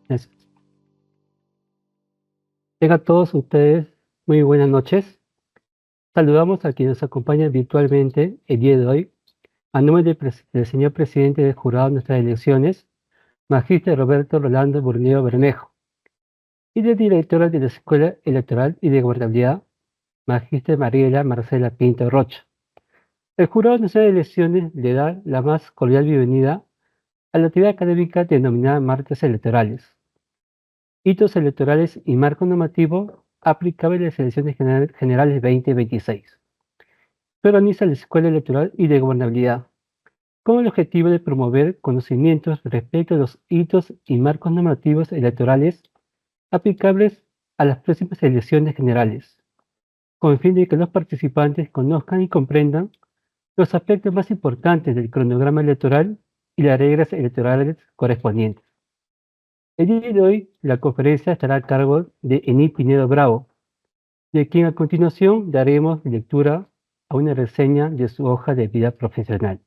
Gracias. Tengan todos ustedes muy buenas noches. Saludamos a quienes nos acompañan virtualmente el día de hoy, a nombre del señor presidente del jurado de nuestras elecciones, Magíster Roberto Rolando Burneo Bermejo, y de directora de la Escuela Electoral y de Gobernabilidad, Magíster Mariela Marcela Pinto Rocha. El jurado de nuestras elecciones le da la más cordial bienvenida a la actividad académica denominada Martes Electorales, hitos electorales y marco normativo aplicable a las elecciones generales 2026. Se organiza la Escuela Electoral y de Gobernabilidad, con el objetivo de promover conocimientos respecto a los hitos y marcos normativos electorales aplicables a las próximas elecciones generales, con el fin de que los participantes conozcan y comprendan los aspectos más importantes del cronograma electoral y las reglas electorales correspondientes. El día de hoy, la conferencia estará a cargo de Ení Pinedo Bravo, de quien a continuación daremos lectura a una reseña de su hoja de vida profesional.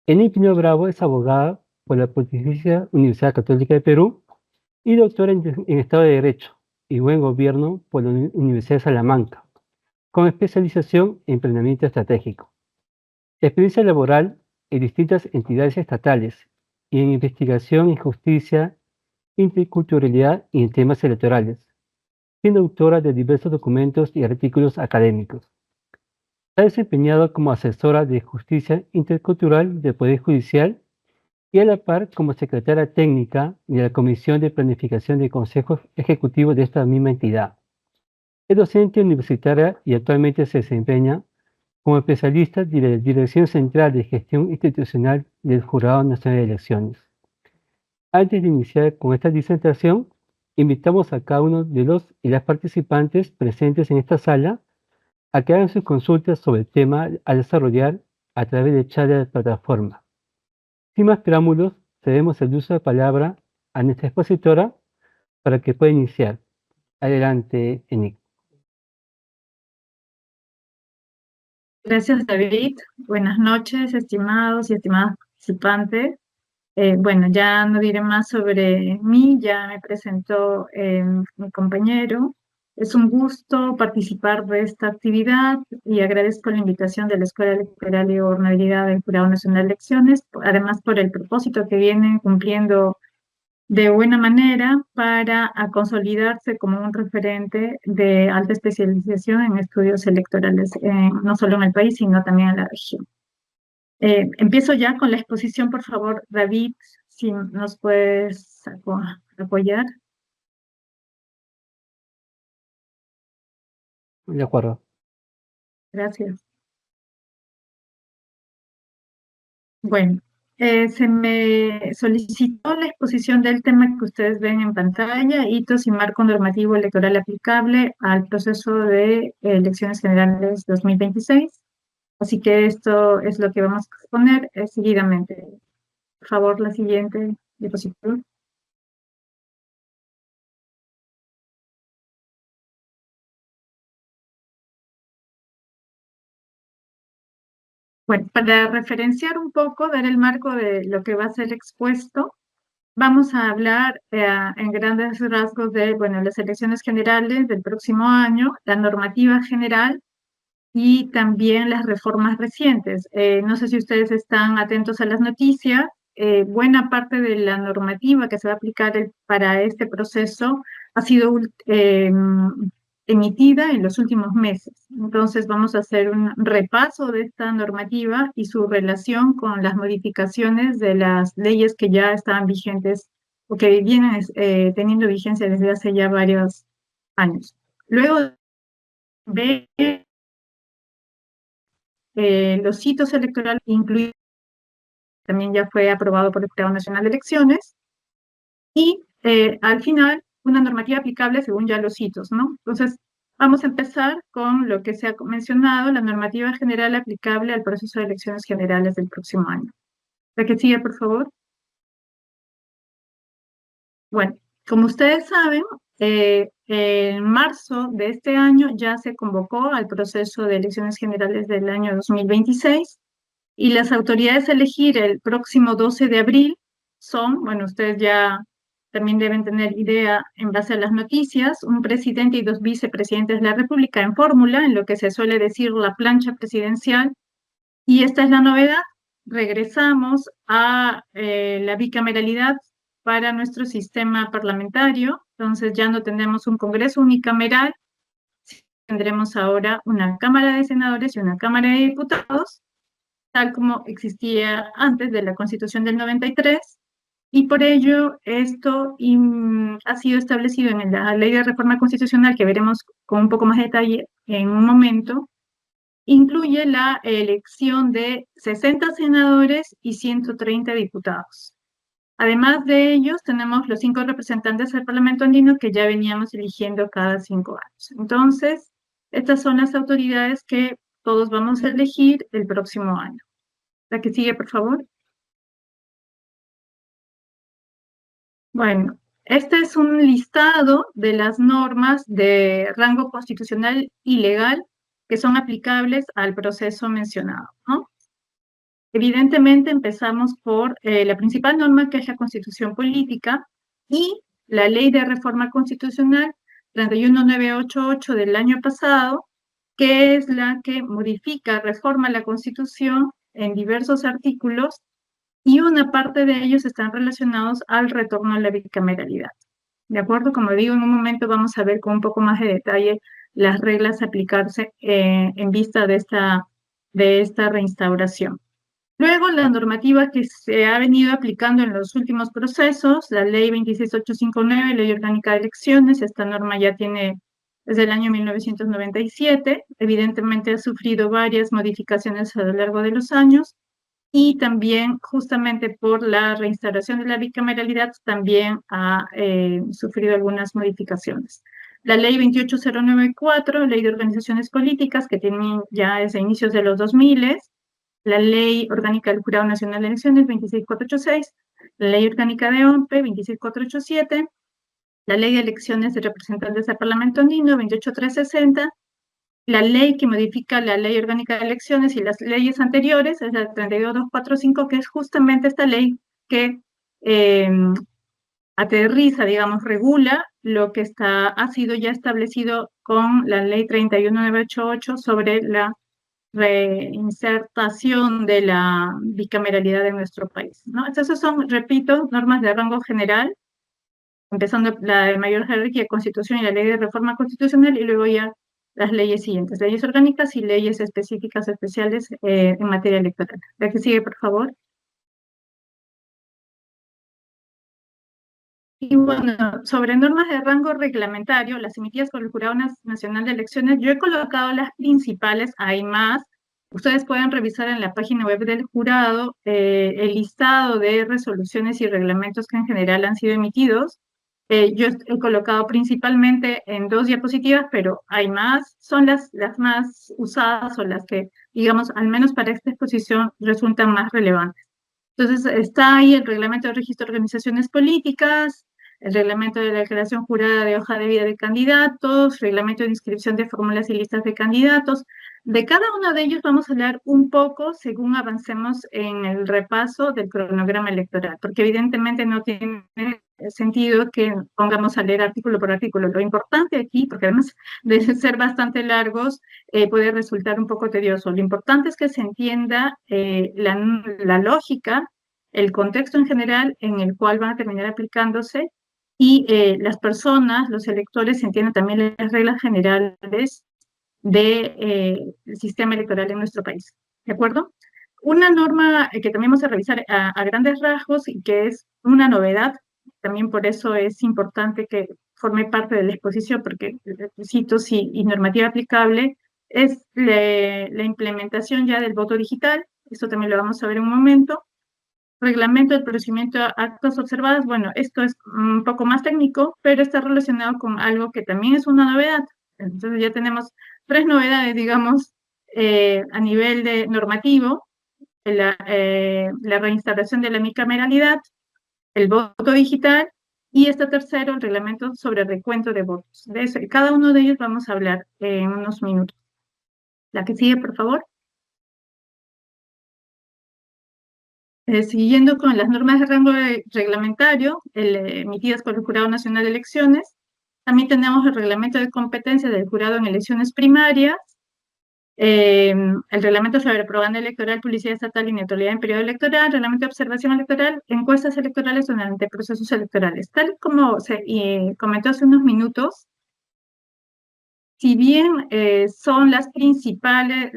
Ení Pinedo Bravo es abogada por la Pontificia Universidad Católica de Perú y doctora en Estado de Derecho y Buen Gobierno por la Universidad de Salamanca, con especialización en planeamiento estratégico. Experiencia laboral en distintas entidades estatales y en investigación en justicia, interculturalidad y en temas electorales, siendo autora de diversos documentos y artículos académicos. Se ha desempeñado como asesora de justicia intercultural del Poder Judicial y a la par como secretaria técnica de la Comisión de Planificación del Consejo Ejecutivo de esta misma entidad. Es docente universitaria y actualmente se desempeña como especialista de la Dirección Central de Gestión Institucional del Jurado Nacional de Elecciones. Antes de iniciar con esta disertación, invitamos a cada uno de los y las participantes presentes en esta sala a que hagan sus consultas sobre el tema a desarrollar a través del chat de la plataforma. Sin más preámbulos, cedemos el uso de palabra a nuestra expositora para que pueda iniciar. Adelante, Ení. Gracias, David. Buenas noches, estimados y estimadas participantes. Bueno, ya no diré más sobre mí, ya me presentó mi compañero. Es un gusto participar de esta actividad y agradezco la invitación de la Escuela Electoral y Gobernabilidad del Jurado Nacional de Elecciones, además por el propósito que vienen cumpliendo de buena manera para consolidarse como un referente de alta especialización en estudios electorales, no solo en el país, sino también en la región. Empiezo ya con la exposición, por favor, David, si nos puedes apoyar. De acuerdo. Gracias. Bueno, se me solicitó la exposición del tema que ustedes ven en pantalla, hitos y marco normativo electoral aplicable al proceso de elecciones generales 2026. Así que esto es lo que vamos a exponer seguidamente. Por favor, la siguiente diapositiva. Bueno, para referenciar un poco, dar el marco de lo que va a ser expuesto, vamos a hablar en grandes rasgos de, bueno, las elecciones generales del próximo año, la normativa general y también las reformas recientes. No sé si ustedes están atentos a las noticias. Buena parte de la normativa que se va a aplicar para este proceso ha sido emitida en los últimos meses. Entonces vamos a hacer un repaso de esta normativa y su relación con las modificaciones de las leyes que ya estaban vigentes o que vienen teniendo vigencia desde hace ya varios años. Luego de los hitos electorales incluidos, también ya fue aprobado por el Jurado Nacional de Elecciones, y al final una normativa aplicable según ya los hitos, ¿no? Entonces, vamos a empezar con lo que se ha mencionado, la normativa general aplicable al proceso de elecciones generales del próximo año. La que sigue, por favor. Bueno, como ustedes saben, en marzo de este año ya se convocó al proceso de elecciones generales del año 2026 y las autoridades a elegir el próximo 12 de abril son, bueno, ustedes ya también deben tener idea en base a las noticias, un presidente y dos vicepresidentes de la República en fórmula, en lo que se suele decir la plancha presidencial. Y esta es la novedad. Regresamos a la bicameralidad para nuestro sistema parlamentario. Entonces ya no tendremos un Congreso unicameral, tendremos ahora una Cámara de Senadores y una Cámara de Diputados, tal como existía antes de la Constitución del 93, y por ello esto ha sido establecido en la Ley de Reforma Constitucional, que veremos con un poco más de detalle en un momento. Incluye la elección de 60 senadores y 130 diputados. Además de ellos, tenemos los 5 representantes del Parlamento andino que ya veníamos eligiendo cada 5 años. Entonces, estas son las autoridades que todos vamos a elegir el próximo año. La que sigue, por favor. Bueno, este es un listado de las normas de rango constitucional y legal que son aplicables al proceso mencionado, ¿no? Evidentemente empezamos por la principal norma, que es la Constitución Política, y la Ley de Reforma Constitucional 31988 del año pasado, que es la que modifica, reforma la Constitución en diversos artículos, y una parte de ellos están relacionados al retorno a la bicameralidad. ¿De acuerdo? Como digo, en un momento vamos a ver con un poco más de detalle las reglas a aplicarse en vista de esta reinstauración. Luego, la normativa que se ha venido aplicando en los últimos procesos, la Ley 26859, Ley Orgánica de Elecciones. Esta norma ya tiene desde el año 1997, evidentemente ha sufrido varias modificaciones a lo largo de los años, y también justamente por la reinstauración de la bicameralidad también ha sufrido algunas modificaciones. La Ley 28094, Ley de Organizaciones Políticas, que tiene ya desde inicios de los 2000, la Ley Orgánica del Jurado Nacional de Elecciones 26486, la Ley Orgánica de OMPE 26487, la Ley de Elecciones de Representantes del Parlamento Andino 28360, la ley que modifica la Ley Orgánica de Elecciones y las leyes anteriores es la 32245, que es justamente esta ley que aterriza, digamos, regula lo que ha sido ya establecido con la Ley 31988 sobre la reinsertación de la bicameralidad en nuestro país, ¿no? Entonces son, repito, normas de rango general, empezando la de mayor jerarquía, Constitución y la Ley de Reforma Constitucional, y luego ya las leyes siguientes, leyes orgánicas y leyes específicas especiales en materia electoral. La que sigue, por favor. Y bueno, sobre normas de rango reglamentario, las emitidas por el Jurado Nacional de Elecciones, yo he colocado las principales, hay más. Ustedes pueden revisar en la página web del jurado el listado de resoluciones y reglamentos que en general han sido emitidos. Yo he colocado principalmente en 2 diapositivas, pero hay más, son las más usadas o las que, digamos, al menos para esta exposición resultan más relevantes. Entonces, está ahí el reglamento de registro de organizaciones políticas, el reglamento de la declaración jurada de hoja de vida de candidatos, reglamento de inscripción de fórmulas y listas de candidatos. De cada uno de ellos vamos a hablar un poco según avancemos en el repaso del cronograma electoral, porque evidentemente no tiene sentido que pongamos a leer artículo por artículo. Lo importante aquí, porque además de ser bastante largos, puede resultar un poco tedioso. Lo importante es que se entienda la lógica, el contexto en general en el cual van a terminar aplicándose, y las personas, los electores, entienden también las reglas generales del sistema electoral en nuestro país. ¿De acuerdo? Una norma que también vamos a revisar a grandes rasgos y que es una novedad, también por eso es importante que forme parte de la exposición, porque requisitos y normativa aplicable, es la implementación ya del voto digital. Esto también lo vamos a ver en un momento. Reglamento del procedimiento de actas observadas. Bueno, esto es un poco más técnico, pero está relacionado con algo que también es una novedad. Entonces ya tenemos 3 novedades, digamos, a nivel de normativo: la reinstauración de la bicameralidad, el voto digital, y este tercero, el reglamento sobre recuento de votos. De eso, cada uno de ellos vamos a hablar en unos minutos. La que sigue, por favor. Siguiendo con las normas de rango reglamentario emitidas por el Jurado Nacional de Elecciones, también tenemos el reglamento de competencia del jurado en elecciones primarias, el reglamento sobre propaganda electoral, publicidad estatal y neutralidad en periodo electoral, reglamento de observación electoral, encuestas electorales durante procesos electorales. Tal como se comentó hace unos minutos, si bien son las principales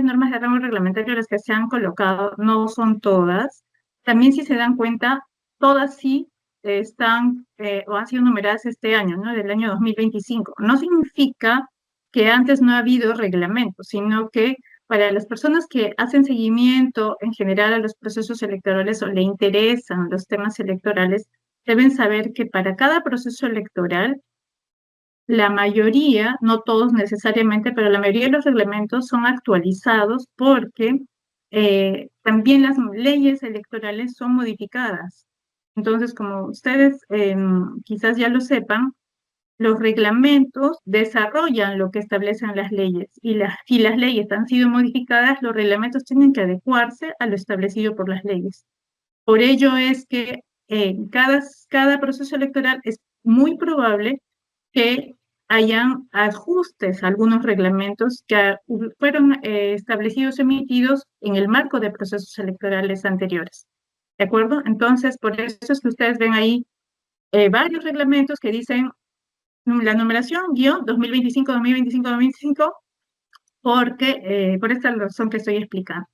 normas de rango reglamentario las que se han colocado, no son todas, también si se dan cuenta, todas sí están o han sido numeradas este año, ¿no? Del año 2025. No significa que antes no ha habido reglamentos, sino que para las personas que hacen seguimiento en general a los procesos electorales o le interesan los temas electorales, deben saber que para cada proceso electoral la mayoría, no todos necesariamente, pero la mayoría de los reglamentos son actualizados porque también las leyes electorales son modificadas. Entonces, como ustedes quizás ya lo sepan, los reglamentos desarrollan lo que establecen las leyes y si las leyes han sido modificadas, los reglamentos tienen que adecuarse a lo establecido por las leyes. Por ello es que cada proceso electoral es muy probable que hayan ajustes a algunos reglamentos que fueron establecidos, emitidos en el marco de procesos electorales anteriores. ¿De acuerdo? Entonces, por eso es que ustedes ven ahí varios reglamentos que dicen la numeración, guión 2025, 2025, 2025, porque, por esta razón que estoy explicando.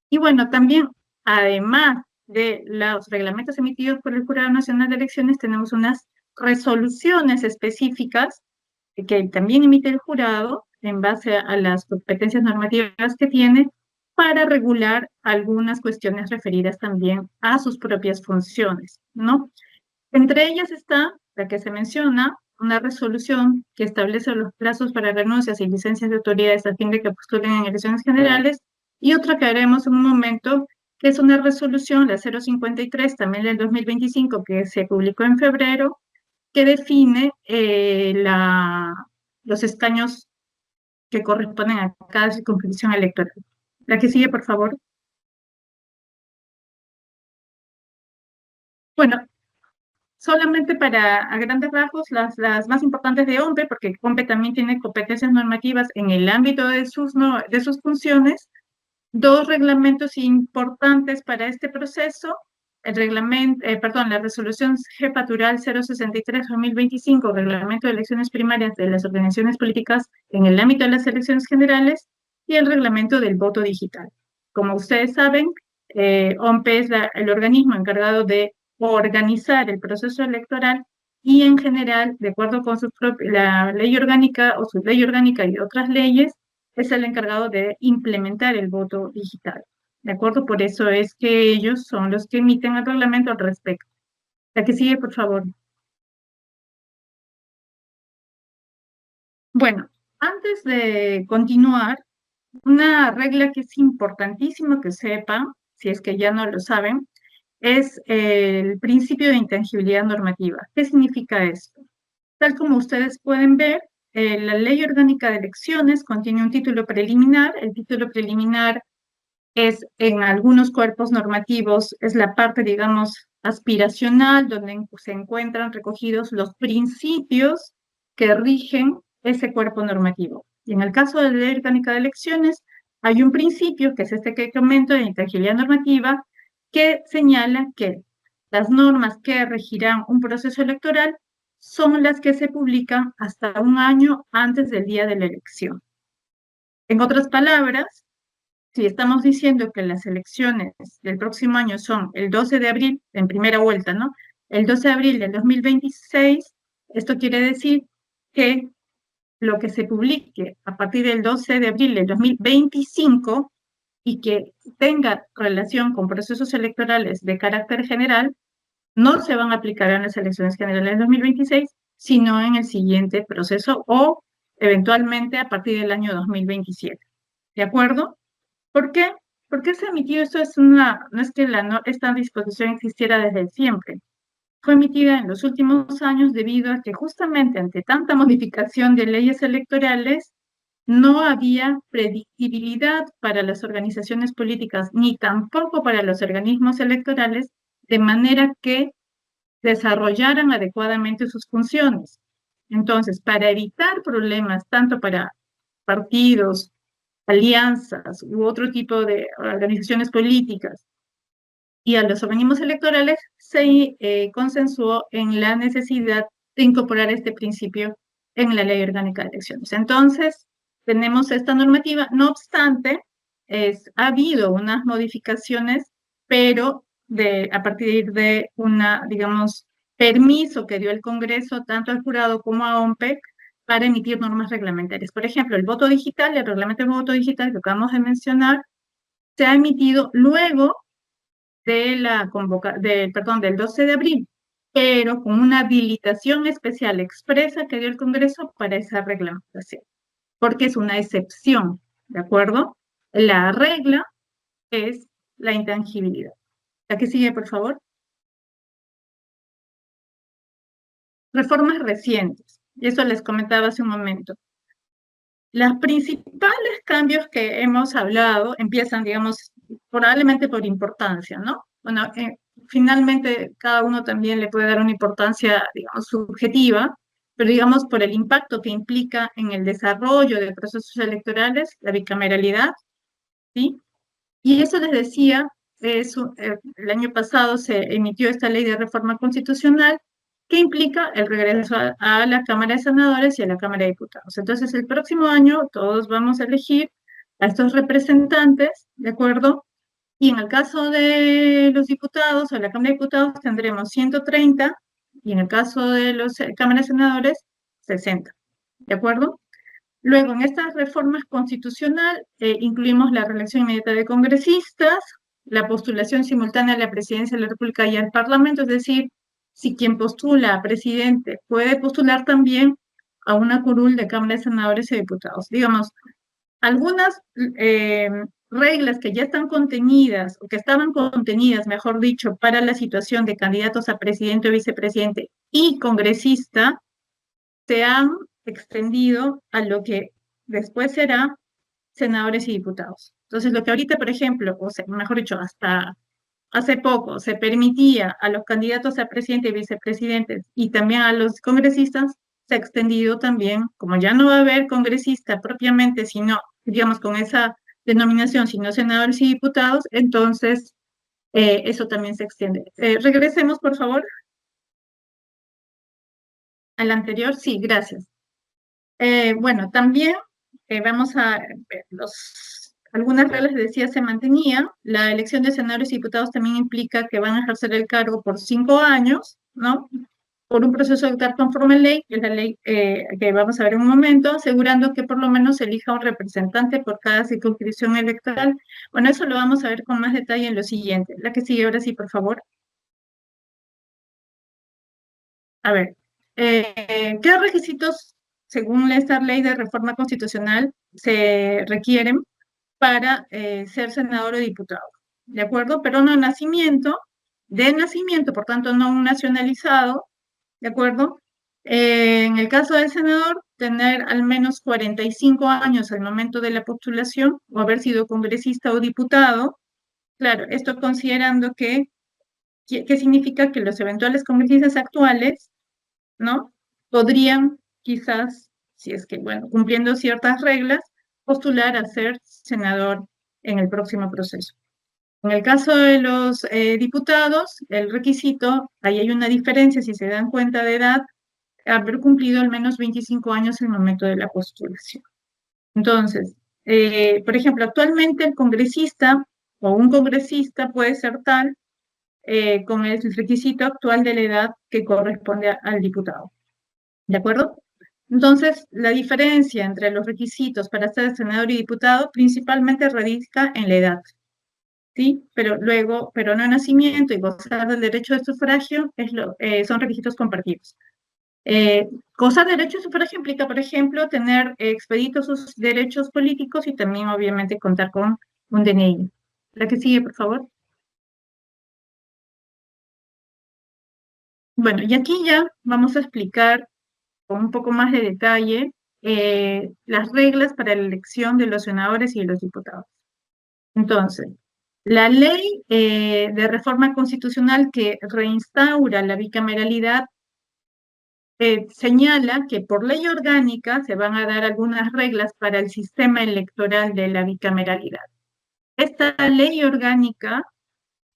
Y bueno, también, además de los reglamentos emitidos por el Jurado Nacional de Elecciones, tenemos unas resoluciones específicas que también emite el jurado en base a las competencias normativas que tiene para regular algunas cuestiones referidas también a sus propias funciones, ¿no? Entre ellas está la que se menciona, una resolución que establece los plazos para renuncias y licencias de autoridades a fin de que postulen en elecciones generales, y otra que haremos en un momento, que es una resolución, la 053, también del 2025, que se publicó en febrero, que define los escaños que corresponden a cada circunscripción electoral. La que sigue, por favor. Bueno, solamente a grandes rasgos, las más importantes de OMPE, porque OMPE también tiene competencias normativas en el ámbito de sus funciones, dos reglamentos importantes para este proceso, la resolución Jefatural 063-2025, reglamento de elecciones primarias de las organizaciones políticas en el ámbito de las elecciones generales, y el reglamento del voto digital. Como ustedes saben, OMPE es el organismo encargado de organizar el proceso electoral y en general, de acuerdo con la ley orgánica o su ley orgánica y otras leyes, es el encargado de implementar el voto digital. ¿De acuerdo? Por eso es que ellos son los que emiten el reglamento al respecto. La que sigue, por favor. Bueno, antes de continuar, una regla que es importantísimo que sepan, si es que ya no lo saben, es el principio de intangibilidad normativa. ¿Qué significa esto? Tal como ustedes pueden ver, la Ley Orgánica de Elecciones contiene un título preliminar. El título preliminar es en algunos cuerpos normativos, es la parte, digamos, aspiracional, donde se encuentran recogidos los principios que rigen ese cuerpo normativo. Y en el caso de la Ley Orgánica de Elecciones, hay un principio, que es este que comento, de intangibilidad normativa, que señala que las normas que regirán un proceso electoral son las que se publican hasta un año antes del día de la elección. En otras palabras, si estamos diciendo que las elecciones del próximo año son el 12 de abril, en primera vuelta, ¿no? El 12 de abril del 2026, esto quiere decir que lo que se publique a partir del 12 de abril del 2025 y que tenga relación con procesos electorales de carácter general, no se van a aplicar en las elecciones generales del 2026, sino en el siguiente proceso o eventualmente a partir del año 2027. ¿De acuerdo? ¿Por qué? ¿Por qué se ha emitido esto? No es que esta disposición existiera desde siempre. Fue emitida en los últimos años debido a que justamente ante tanta modificación de leyes electorales, no había predictibilidad para las organizaciones políticas ni tampoco para los organismos electorales, de manera que desarrollaran adecuadamente sus funciones. Entonces, para evitar problemas tanto para partidos, alianzas u otro tipo de organizaciones políticas y a los organismos electorales, se consensuó en la necesidad de incorporar este principio en la Ley Orgánica de Elecciones. Entonces, tenemos esta normativa. No obstante, ha habido unas modificaciones, pero a partir de una, digamos, permiso que dio el Congreso tanto al jurado como a OMPEC para emitir normas reglamentarias. Por ejemplo, el voto digital, el reglamento de voto digital que acabamos de mencionar, se ha emitido luego de del 12 de abril, pero con una habilitación especial expresa que dio el Congreso para esa reglamentación, porque es una excepción, ¿de acuerdo? La regla es la intangibilidad. La que sigue, por favor. Reformas recientes, y eso les comentaba hace un momento. Los principales cambios que hemos hablado empiezan, digamos, probablemente por importancia, ¿no? Bueno, finalmente cada uno también le puede dar una importancia, digamos, subjetiva, pero digamos por el impacto que implica en el desarrollo de procesos electorales, la bicameralidad, ¿sí? Y eso les decía, el año pasado se emitió esta ley de reforma constitucional que implica el regreso a la Cámara de Senadores y a la Cámara de Diputados. Entonces, el próximo año todos vamos a elegir a estos representantes, ¿de acuerdo? Y en el caso de los diputados o la Cámara de Diputados tendremos 130 y en el caso de los Cámara de Senadores, 60, ¿de acuerdo? Luego, en esta reforma constitucional, incluimos la reelección inmediata de congresistas, la postulación simultánea a la presidencia de la República y al Parlamento, es decir, si quien postula a presidente puede postular también a una curul de Cámara de Senadores y Diputados. Digamos, algunas reglas que ya están contenidas, o que estaban contenidas, mejor dicho, para la situación de candidatos a presidente o vicepresidente y congresista, se han extendido a lo que después será senadores y diputados. Entonces, lo que ahorita, por ejemplo, o sea, mejor dicho, hasta hace poco se permitía a los candidatos a presidente y vicepresidentes y también a los congresistas, se ha extendido también, como ya no va a haber congresista propiamente, sino, digamos, con esa denominación, sino senadores y diputados, entonces eso también se extiende. Regresemos, por favor, al anterior. Sí, gracias. Bueno, también vamos a algunas reglas, les decía, se mantenían. La elección de senadores y diputados también implica que van a ejercer el cargo por 5 años, ¿no? Por un proceso electoral conforme a ley, que es la ley que vamos a ver en un momento, asegurando que por lo menos se elija un representante por cada circunscripción electoral. Bueno, eso lo vamos a ver con más detalle en lo siguiente. La que sigue ahora sí, por favor. A ver, ¿qué requisitos, según esta ley de reforma constitucional, se requieren para ser senador o diputado? ¿De acuerdo? Pero no nacimiento, de nacimiento, por tanto no un nacionalizado, ¿de acuerdo? En el caso del senador, tener al menos 45 años al momento de la postulación o haber sido congresista o diputado. Claro, esto considerando que significa que los eventuales congresistas actuales, ¿no? Podrían quizás, si es que, bueno, cumpliendo ciertas reglas, postular a ser senador en el próximo proceso. En el caso de los diputados, el requisito, ahí hay una diferencia, si se dan cuenta de edad, haber cumplido al menos 25 años en el momento de la postulación. Entonces, por ejemplo, actualmente el congresista o un congresista puede ser tal con el requisito actual de la edad que corresponde al diputado. ¿De acuerdo? Entonces, la diferencia entre los requisitos para ser senador y diputado principalmente radica en la edad, ¿sí? Pero luego, pero no nacimiento y gozar del derecho de sufragio son requisitos compartidos. Gozar del derecho de sufragio implica, por ejemplo, tener expeditos sus derechos políticos y también, obviamente, contar con un DNI. La que sigue, por favor. Bueno, y aquí ya vamos a explicar con un poco más de detalle las reglas para la elección de los senadores y de los diputados. Entonces, la ley de reforma constitucional que reinstaura la bicameralidad señala que por ley orgánica se van a dar algunas reglas para el sistema electoral de la bicameralidad. Esta ley orgánica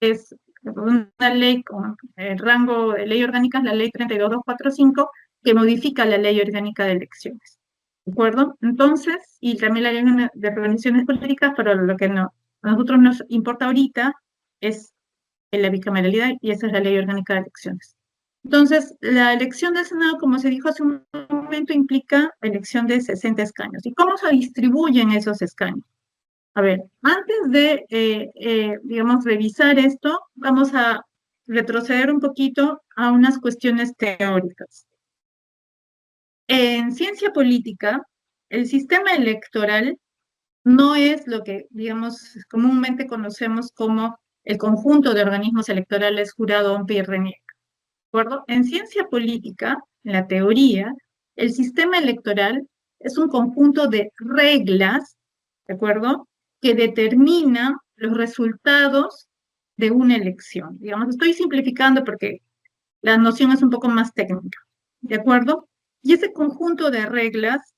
es una ley con el rango de ley orgánica, es la ley 32245, que modifica la ley orgánica de elecciones. ¿De acuerdo? Entonces, y también la ley de organizaciones políticas, pero lo que a nosotros nos importa ahorita es la bicameralidad, y esa es la ley orgánica de elecciones. Entonces, la elección del Senado, como se dijo hace un momento, implica elección de 60 escaños. ¿Y cómo se distribuyen esos escaños? A ver, antes de, digamos, revisar esto, vamos a retroceder un poquito a unas cuestiones teóricas. En ciencia política, el sistema electoral no es lo que, digamos, comúnmente conocemos como el conjunto de organismos electorales jurado, OMPE y RENIEC. ¿De acuerdo? En ciencia política, en la teoría, el sistema electoral es un conjunto de reglas, ¿de acuerdo?, que determina los resultados de una elección. Digamos, estoy simplificando porque la noción es un poco más técnica, ¿de acuerdo? Y ese conjunto de reglas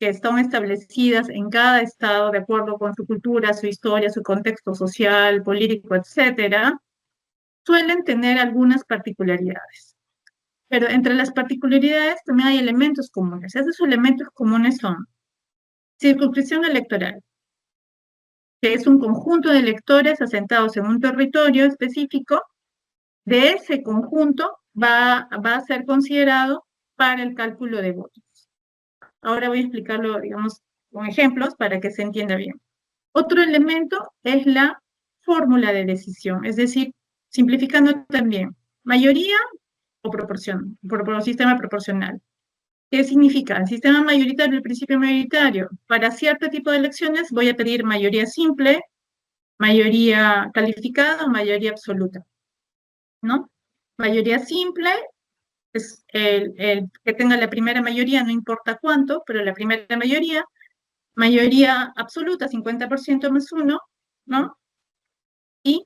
que están establecidas en cada estado de acuerdo con su cultura, su historia, su contexto social, político, etcétera, suelen tener algunas particularidades. Pero entre las particularidades también hay elementos comunes. Esos elementos comunes son circunscripción electoral, que es un conjunto de electores asentados en un territorio específico. De ese conjunto va a ser considerado para el cálculo de votos. Ahora voy a explicarlo, digamos, con ejemplos para que se entienda bien. Otro elemento es la fórmula de decisión, es decir, simplificando también, mayoría o proporción, sistema proporcional. ¿Qué significa? El sistema mayoritario, el principio mayoritario. Para cierto tipo de elecciones voy a pedir mayoría simple, mayoría calificada o mayoría absoluta, ¿no? Mayoría simple es el que tenga la primera mayoría, no importa cuánto, pero la primera mayoría. Mayoría absoluta, 50% más 1, ¿no? Y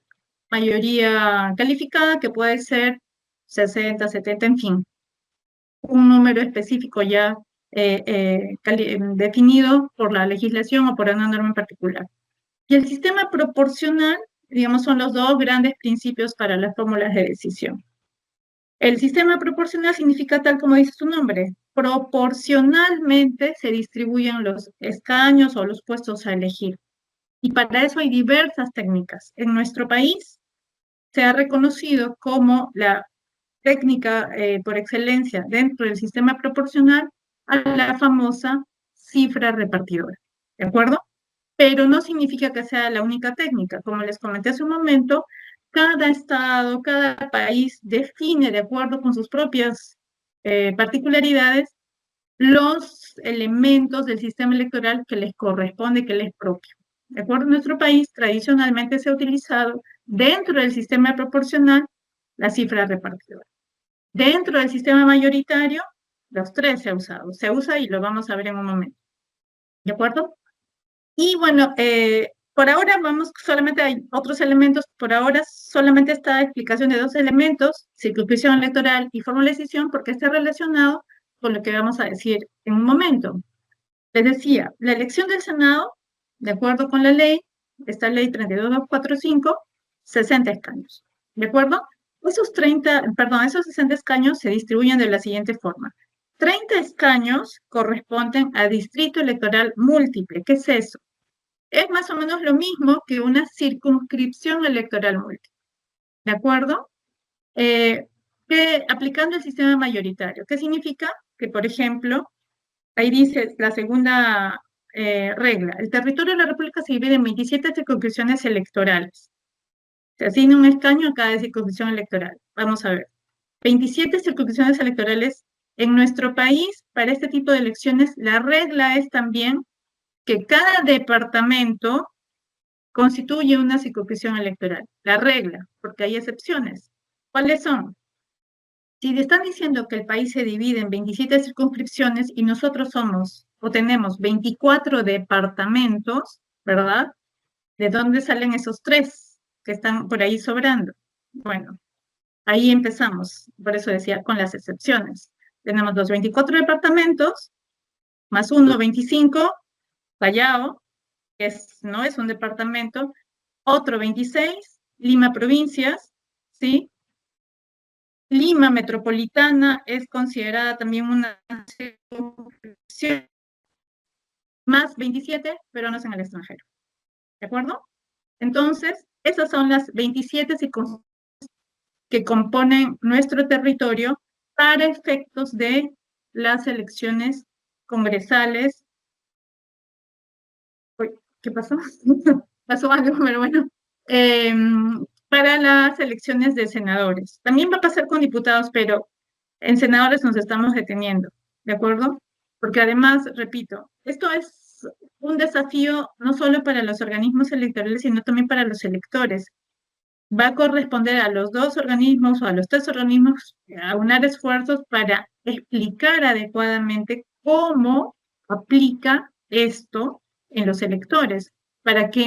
mayoría calificada, que puede ser 60, 70, en fin, un número específico ya definido por la legislación o por una norma en particular. Y el sistema proporcional, digamos, son los dos grandes principios para las fórmulas de decisión. El sistema proporcional significa, tal como dice su nombre, proporcionalmente se distribuyen los escaños o los puestos a elegir. Y para eso hay diversas técnicas. En nuestro país se ha reconocido como la técnica por excelencia dentro del sistema proporcional a la famosa cifra repartidora, ¿de acuerdo? Pero no significa que sea la única técnica. Como les comenté hace un momento, cada estado, cada país define de acuerdo con sus propias particularidades los elementos del sistema electoral que les corresponde, que les es propio. De acuerdo, en nuestro país tradicionalmente se ha utilizado dentro del sistema proporcional la cifra repartidora. Dentro del sistema mayoritario, los tres se ha usado. Se usa y lo vamos a ver en un momento. ¿De acuerdo? Y bueno, por ahora solamente hay otros elementos. Por ahora solamente esta explicación de dos elementos, circunscripción electoral y fórmula de decisión, porque está relacionado con lo que vamos a decir en un momento. Les decía, la elección del Senado, de acuerdo con la ley, esta ley 32245, 60 escaños. ¿De acuerdo? Esos 60 escaños se distribuyen de la siguiente forma. 30 escaños corresponden a distrito electoral múltiple. ¿Qué es eso? Es más o menos lo mismo que una circunscripción electoral múltiple. ¿De acuerdo? Aplicando el sistema mayoritario. ¿Qué significa? Que, por ejemplo, ahí dice la segunda regla. El territorio de la República se divide en 27 circunscripciones electorales. Se asigna un escaño a cada circunscripción electoral. Vamos a ver. 27 circunscripciones electorales en nuestro país. Para este tipo de elecciones, la regla es también que cada departamento constituye una circunscripción electoral. La regla, porque hay excepciones. ¿Cuáles son? Si le están diciendo que el país se divide en 27 circunscripciones y nosotros somos o tenemos 24 departamentos, ¿verdad? ¿De dónde salen esos 3 que están por ahí sobrando? Bueno, ahí empezamos, por eso decía, con las excepciones. Tenemos los 24 departamentos, más 1, 25, Callao, que no es un departamento, otro 26, Lima provincias, ¿sí? Lima metropolitana es considerada también una circunscripción, más 27 peruanos en el extranjero, ¿de acuerdo? Entonces, esas son las 27 circunscripciones que componen nuestro territorio para efectos de las elecciones congresales. Uy, ¿qué pasó? Pasó algo, pero bueno. Para las elecciones de senadores. También va a pasar con diputados, pero en senadores nos estamos deteniendo, ¿de acuerdo? Porque además, repito, esto es un desafío no solo para los organismos electorales, sino también para los electores. Va a corresponder a los 2 organismos o a los 3 organismos aunar esfuerzos para explicar adecuadamente cómo aplica esto en los electores, para que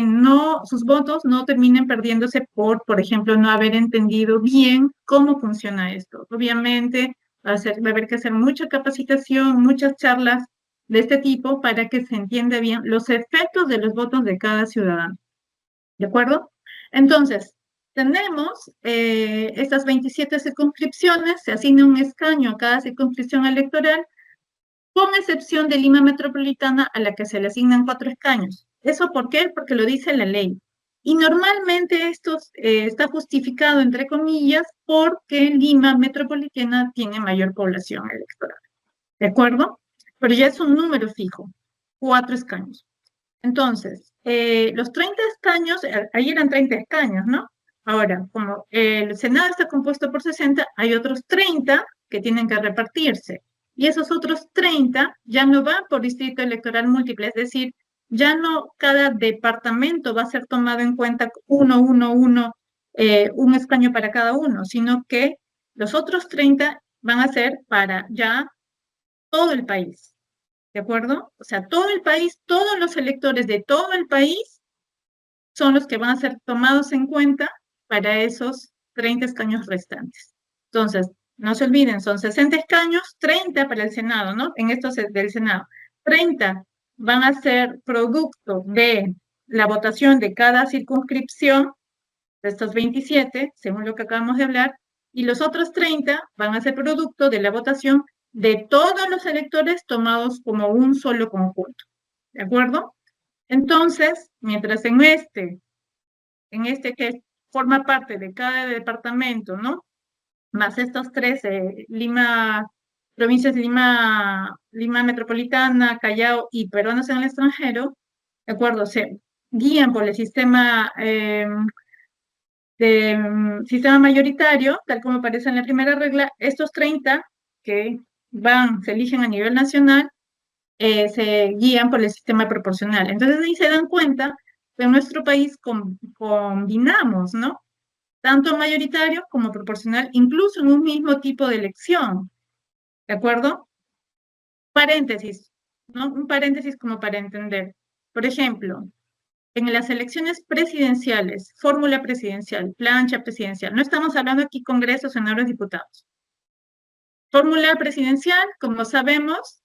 sus votos no terminen perdiéndose por ejemplo, no haber entendido bien cómo funciona esto. Obviamente, va a haber que hacer mucha capacitación, muchas charlas de este tipo para que se entienda bien los efectos de los votos de cada ciudadano. ¿De acuerdo? Entonces, tenemos estas 27 circunscripciones, se asigna un escaño a cada circunscripción electoral, con excepción de Lima Metropolitana, a la que se le asignan 4 escaños. ¿Eso por qué? Porque lo dice la ley. Y normalmente esto está justificado, entre comillas, porque Lima Metropolitana tiene mayor población electoral. ¿De acuerdo? Pero ya es un número fijo, 4 escaños. Entonces, los 30 escaños, ahí eran 30 escaños, ¿no? Ahora, como el Senado está compuesto por 60, hay otros 30 que tienen que repartirse. Y esos otros 30 ya no van por distrito electoral múltiple, es decir, ya no cada departamento va a ser tomado en cuenta un escaño para cada uno, sino que los otros 30 van a ser para ya todo el país. ¿De acuerdo? O sea, todo el país, todos los electores de todo el país son los que van a ser tomados en cuenta para esos 30 escaños restantes. Entonces, no se olviden, son 60 escaños, 30 para el Senado, ¿no? En estos del Senado. 30 van a ser producto de la votación de cada circunscripción, de estos 27, según lo que acabamos de hablar, y los otros 30 van a ser producto de la votación de todos los electores tomados como un solo conjunto. ¿De acuerdo? Entonces, mientras en este que forma parte de cada departamento, ¿no? Más estos 3, provincias de Lima Metropolitana, Callao y peruanos en el extranjero, ¿de acuerdo? Se guían por el sistema sistema mayoritario, tal como aparece en la primera regla. Estos 30 que se eligen a nivel nacional, se guían por el sistema proporcional. Entonces ahí se dan cuenta que en nuestro país combinamos, ¿no? Tanto mayoritario como proporcional, incluso en un mismo tipo de elección. ¿De acuerdo? Paréntesis, ¿no? Un paréntesis como para entender. Por ejemplo, en las elecciones presidenciales, fórmula presidencial, plancha presidencial, no estamos hablando aquí congresos, senadores, diputados. Fórmula presidencial, como sabemos,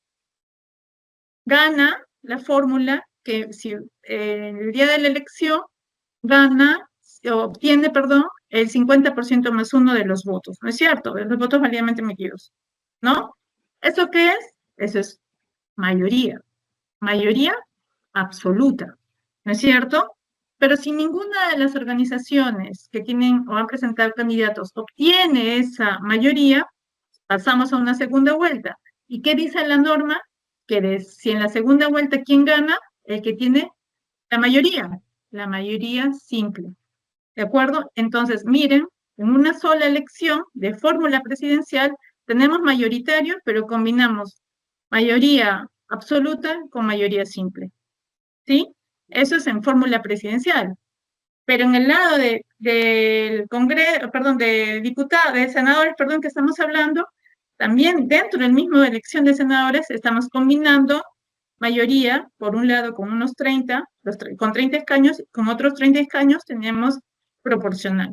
gana la fórmula que si el día de la elección obtiene, perdón, el 50% más 1 de los votos, ¿no es cierto? De los votos válidamente emitidos, ¿no? ¿Eso qué es? Eso es mayoría absoluta, ¿no es cierto? Pero si ninguna de las organizaciones que tienen o han presentado candidatos obtiene esa mayoría, pasamos a una segunda vuelta. ¿Y qué dice la norma? Que si en la segunda vuelta, ¿quién gana? El que tiene la mayoría simple. ¿De acuerdo? Entonces, miren, en una sola elección de fórmula presidencial tenemos mayoritario, pero combinamos mayoría absoluta con mayoría simple. ¿Sí? Eso es en fórmula presidencial. Pero en el lado del Congreso, perdón, de diputados, de senadores, perdón, que estamos hablando, también dentro del mismo elección de senadores estamos combinando mayoría, por un lado con unos 30, con 30 escaños, con otros 30 escaños tenemos proporcional.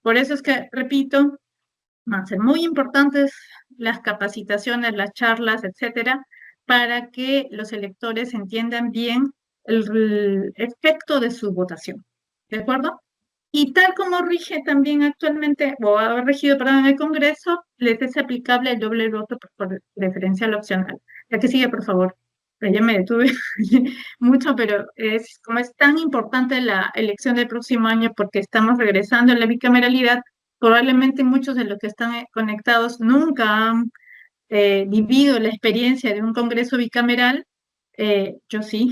Por eso es que, repito, van a ser muy importantes las capacitaciones, las charlas, etcétera, para que los electores entiendan bien el efecto de su votación. ¿De acuerdo? Y tal como rige también actualmente, o ha regido, perdón, en el Congreso, les es aplicable el doble voto por preferencial opcional. La que sigue, por favor. Ya me detuve mucho, pero como es tan importante la elección del próximo año porque estamos regresando a la bicameralidad, probablemente muchos de los que están conectados nunca han vivido la experiencia de un Congreso bicameral. Yo sí.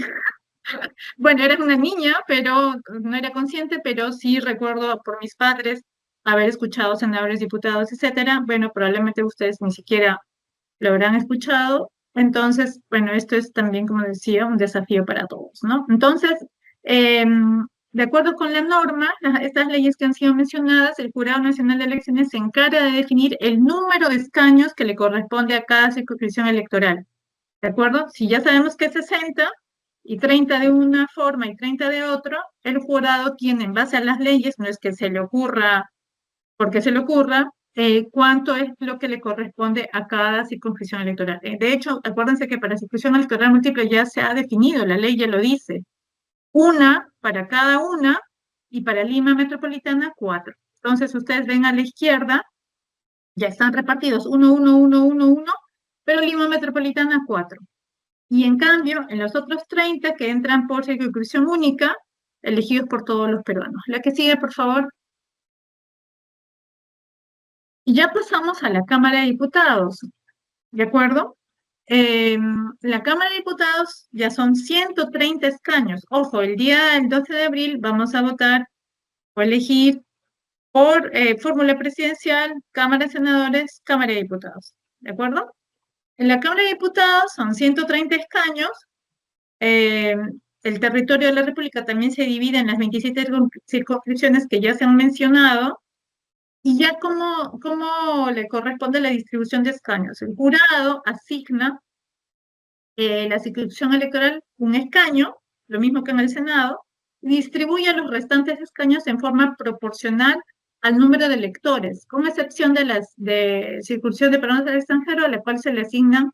Bueno, era una niña, pero no era consciente, pero sí recuerdo por mis padres haber escuchado senadores, diputados, etcétera. Bueno, probablemente ustedes ni siquiera lo habrán escuchado. Entonces, bueno, esto es también, como decía, un desafío para todos, ¿no? Entonces, de acuerdo con la norma, estas leyes que han sido mencionadas, el Jurado Nacional de Elecciones se encarga de definir el número de escaños que le corresponde a cada circunscripción electoral. ¿De acuerdo? Si ya sabemos que es 60 y 30 de una forma y 30 de otro, el jurado tiene, en base a las leyes, no es que se le ocurra, porque se le ocurra, cuánto es lo que le corresponde a cada circunscripción electoral. De hecho, acuérdense que para circunscripción electoral múltiple ya se ha definido, la ley ya lo dice. Una para cada una y para Lima Metropolitana 4. Entonces, ustedes ven a la izquierda, ya están repartidos 1, 1, 1, 1, 1, pero Lima Metropolitana 4. Y en cambio, en los otros 30 que entran por circunscripción única, elegidos por todos los peruanos. La que sigue, por favor. Y ya pasamos a la Cámara de Diputados, ¿de acuerdo? La Cámara de Diputados ya son 130 escaños. Ojo, el día del 12 de abril vamos a votar o elegir por fórmula presidencial, Cámara de Senadores, Cámara de Diputados, ¿de acuerdo? En la Cámara de Diputados son 130 escaños. El territorio de la República también se divide en las 27 circunscripciones que ya se han mencionado. Y ya cómo le corresponde la distribución de escaños. El jurado asigna la circunscripción electoral un escaño, lo mismo que en el Senado, y distribuye los restantes escaños en forma proporcional al número de electores, con excepción de las de circunscripción de peruanos del extranjero, a la cual se le asignan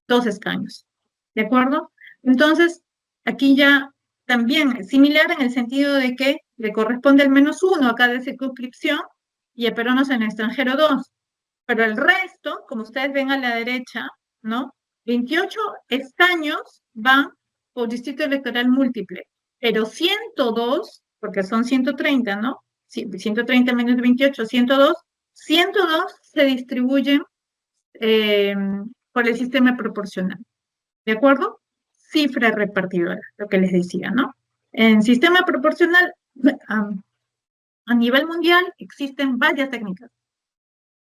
2 escaños. ¿De acuerdo? Entonces, aquí ya también similar en el sentido de que le corresponde al menos 1 a cada circunscripción y a peruanos en el extranjero 2. Pero el resto, como ustedes ven a la derecha, ¿no? 28 escaños van por distrito electoral múltiple, pero 102, porque son 130, ¿no? 130 menos 28, 102, 102 se distribuyen por el sistema proporcional. ¿De acuerdo? Cifra repartidora, lo que les decía, ¿no? En sistema proporcional, a nivel mundial existen varias técnicas.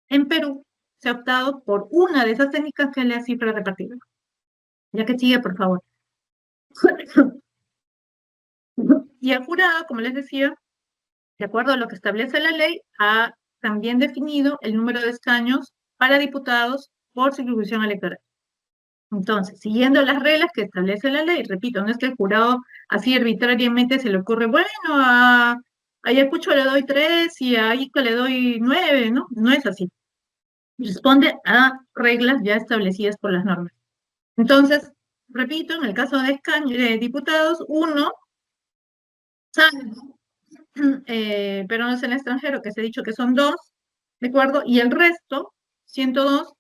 En Perú se ha optado por una de esas técnicas que es la cifra repartidora. Ya que sigue, por favor. Y el jurado, como les decía, de acuerdo a lo que establece la ley, ha también definido el número de escaños para diputados por circunscripción electoral. Entonces, siguiendo las reglas que establece la ley, repito, no es que el jurado así arbitrariamente se le ocurre, bueno, a Ayacucho le doy 3 y a Ica le doy 9, ¿no? No es así. Responde a reglas ya establecidas por las normas. Entonces, repito, en el caso de diputados, 1, salvo peruanos en el extranjero, que se ha dicho que son 2, ¿de acuerdo? Y el resto, 102,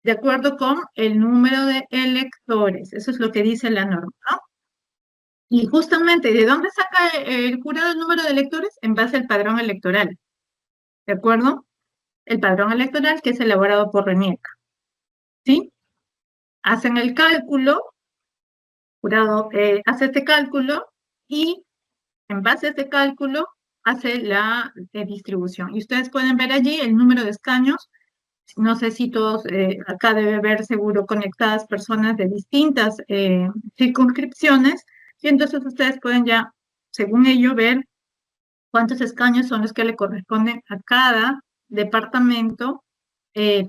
de acuerdo con el número de electores. Eso es lo que dice la norma, ¿no? Y justamente, ¿de dónde saca el jurado el número de electores? En base al padrón electoral, ¿de acuerdo? El padrón electoral que es elaborado por RENIEC, ¿sí? Hacen el cálculo, jurado hace este cálculo y en base a este cálculo hace la distribución. Y ustedes pueden ver allí el número de escaños. No sé si todos, acá debe haber seguro conectadas personas de distintas circunscripciones, y entonces ustedes pueden ya, según ello, ver cuántos escaños son los que le corresponden a cada departamento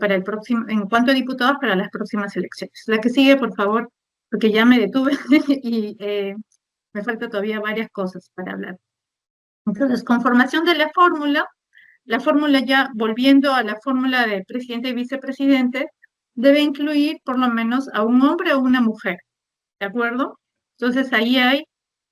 para el próximo, en cuanto a diputados para las próximas elecciones. La que sigue, por favor, porque ya me detuve y me falta todavía varias cosas para hablar. Entonces, conformación de la fórmula ya, volviendo a la fórmula de presidente y vicepresidente, debe incluir por lo menos a un hombre o una mujer, ¿de acuerdo? Entonces, ahí hay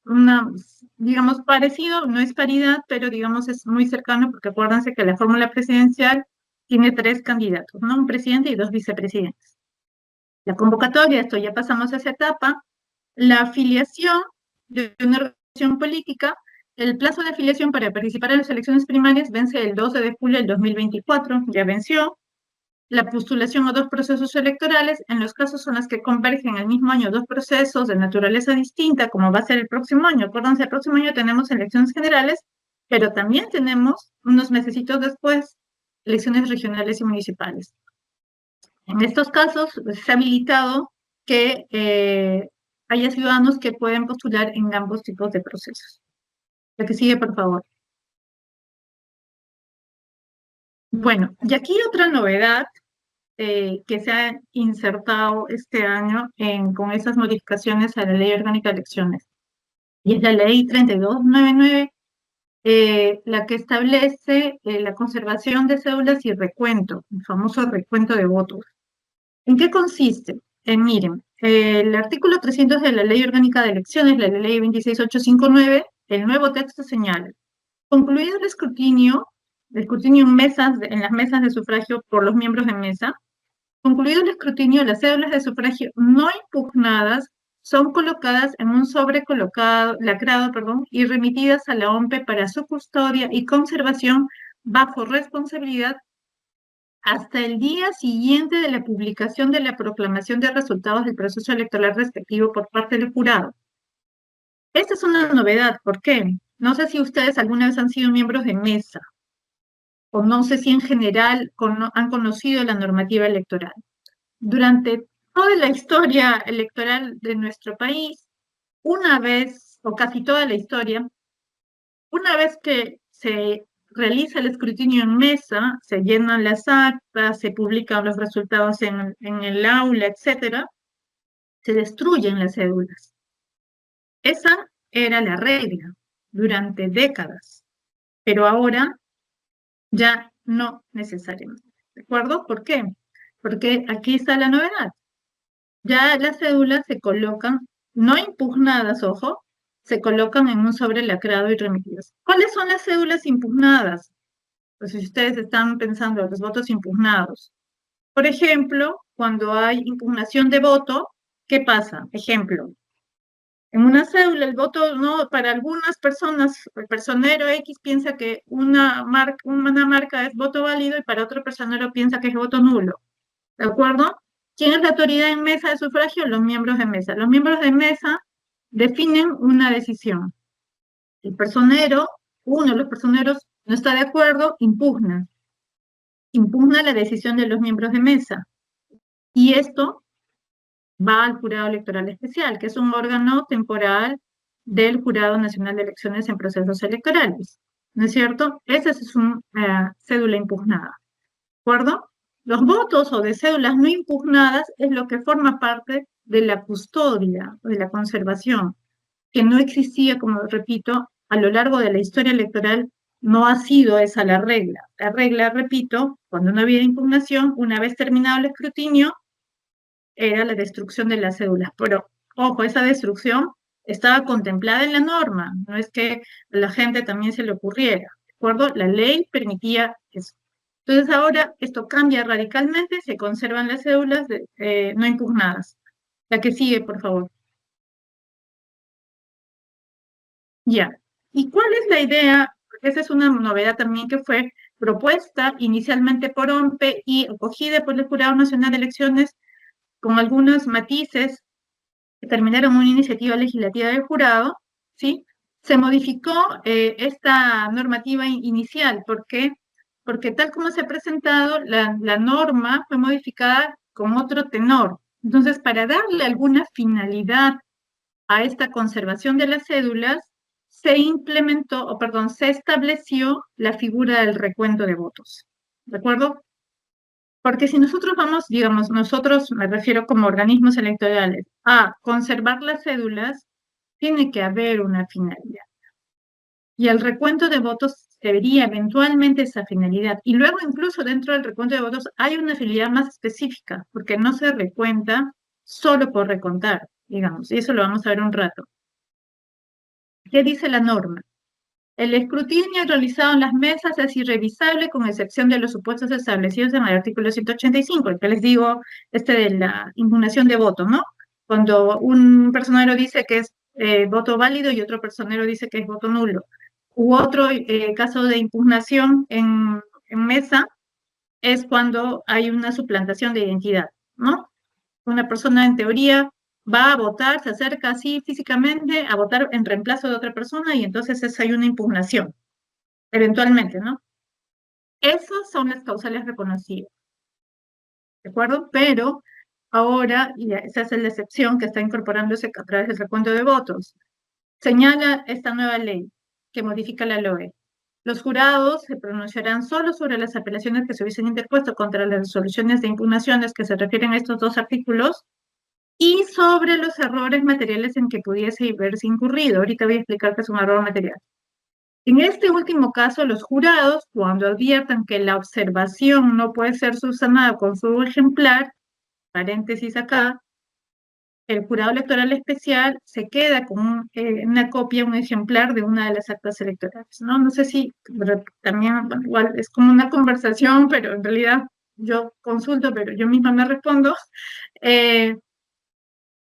una, digamos, parecido, no es paridad, pero digamos es muy cercano, porque acuérdense que la fórmula presidencial tiene 3 candidatos, ¿no? Un presidente y 2 vicepresidentes. La convocatoria, esto ya pasamos a esa etapa. La afiliación de una organización política, el plazo de afiliación para participar en las elecciones primarias vence el 12 de julio del 2024, ya venció. La postulación a 2 procesos electorales, en los casos en los que convergen el mismo año 2 procesos de naturaleza distinta, como va a ser el próximo año. Acuérdense, el próximo año tenemos elecciones generales, pero también tenemos, unos mesecitos después, elecciones regionales y municipales. En estos casos, se ha habilitado que haya ciudadanos que pueden postular en ambos tipos de procesos. La que sigue, por favor. Bueno, y aquí otra novedad que se ha insertado este año con esas modificaciones a la Ley Orgánica de Elecciones. Y es la Ley 3299, la que establece la conservación de cédulas y recuento, el famoso recuento de votos. ¿En qué consiste? Miren, el artículo 300 de la Ley Orgánica de Elecciones, la Ley 26859, el nuevo texto señala: concluido el escrutinio en las mesas de sufragio por los miembros de mesa, concluido el escrutinio, las cédulas de sufragio no impugnadas son colocadas en un sobre lacrado, y remitidas a la OMPE para su custodia y conservación bajo responsabilidad hasta el día siguiente de la publicación de la proclamación de resultados del proceso electoral respectivo por parte del jurado. Esta es una novedad. ¿Por qué? No sé si ustedes alguna vez han sido miembros de mesa, o no sé si en general han conocido la normativa electoral. Durante toda la historia electoral de nuestro país, una vez, o casi toda la historia, una vez que se realiza el escrutinio en mesa, se llenan las actas, se publican los resultados en el aula, etcétera, se destruyen las cédulas. Esa era la regla durante décadas, pero ahora ya no necesariamente. ¿De acuerdo? ¿Por qué? Porque aquí está la novedad. Ya las cédulas se colocan, no impugnadas, ojo, se colocan en un sobre lacrado y remitidas. ¿Cuáles son las cédulas impugnadas? Pues si ustedes están pensando en los votos impugnados. Por ejemplo, cuando hay impugnación de voto, ¿qué pasa? Ejemplo, en una cédula el voto, no, para algunas personas, el personero X piensa que una marca es voto válido y para otro personero piensa que es voto nulo. ¿De acuerdo? ¿Quién es la autoridad en mesa de sufragio? Los miembros de mesa. Los miembros de mesa definen una decisión. El personero, uno de los personeros, no está de acuerdo, impugna. Impugna la decisión de los miembros de mesa. Y esto va al Jurado Electoral Especial, que es un órgano temporal del Jurado Nacional de Elecciones en Procesos Electorales. ¿No es cierto? Esa es una cédula impugnada. ¿De acuerdo? Los votos o de cédulas no impugnadas es lo que forma parte de la custodia, de la conservación, que no existía, como repito, a lo largo de la historia electoral. No ha sido esa la regla. La regla, repito, cuando no había impugnación, una vez terminado el escrutinio, era la destrucción de las cédulas. Pero, ojo, esa destrucción estaba contemplada en la norma, no es que a la gente también se le ocurriera, ¿de acuerdo? La ley permitía eso. Entonces ahora esto cambia radicalmente, se conservan las cédulas no impugnadas. La que sigue, por favor. Ya. ¿Y cuál es la idea? Porque esa es una novedad también que fue propuesta inicialmente por OMPE y acogida por el Jurado Nacional de Elecciones con algunos matices que terminaron en una iniciativa legislativa del jurado, ¿sí? Se modificó esta normativa inicial. ¿Por qué? Porque tal como se ha presentado, la norma fue modificada con otro tenor. Entonces, para darle alguna finalidad a esta conservación de las cédulas, se implementó, o perdón, se estableció la figura del recuento de votos. ¿De acuerdo? Porque si nosotros vamos, digamos, nosotros, me refiero como organismos electorales, a conservar las cédulas, tiene que haber una finalidad. Y el recuento de votos debería eventualmente esa finalidad. Y luego incluso dentro del recuento de votos hay una finalidad más específica, porque no se recuenta solo por recontar, digamos, y eso lo vamos a ver un rato. ¿Qué dice la norma? El escrutinio realizado en las mesas es irrevisable con excepción de los supuestos establecidos en el artículo 185, el que les digo, de la impugnación de voto, ¿no? Cuando un personero dice que es voto válido y otro personero dice que es voto nulo. U otro caso de impugnación en mesa es cuando hay una suplantación de identidad, ¿no? Una persona en teoría va a votar, se acerca así físicamente a votar en reemplazo de otra persona y entonces hay una impugnación, eventualmente, ¿no? Esas son las causales reconocidas, ¿de acuerdo? Pero ahora, y esa es la excepción que está incorporándose a través del recuento de votos, señala esta nueva ley que modifica la LOE. Los jurados se pronunciarán solo sobre las apelaciones que se hubiesen interpuesto contra las resoluciones de impugnaciones que se refieren a estos dos artículos y sobre los errores materiales en que pudiese verse incurrido. Ahorita voy a explicar qué es un error material. En este último caso, los jurados, cuando adviertan que la observación no puede ser subsanada con su ejemplar, paréntesis acá, el jurado electoral especial se queda con una copia, un ejemplar de una de las actas electorales, ¿no? No sé si también, bueno, igual es como una conversación, pero en realidad yo consulto, pero yo misma me respondo.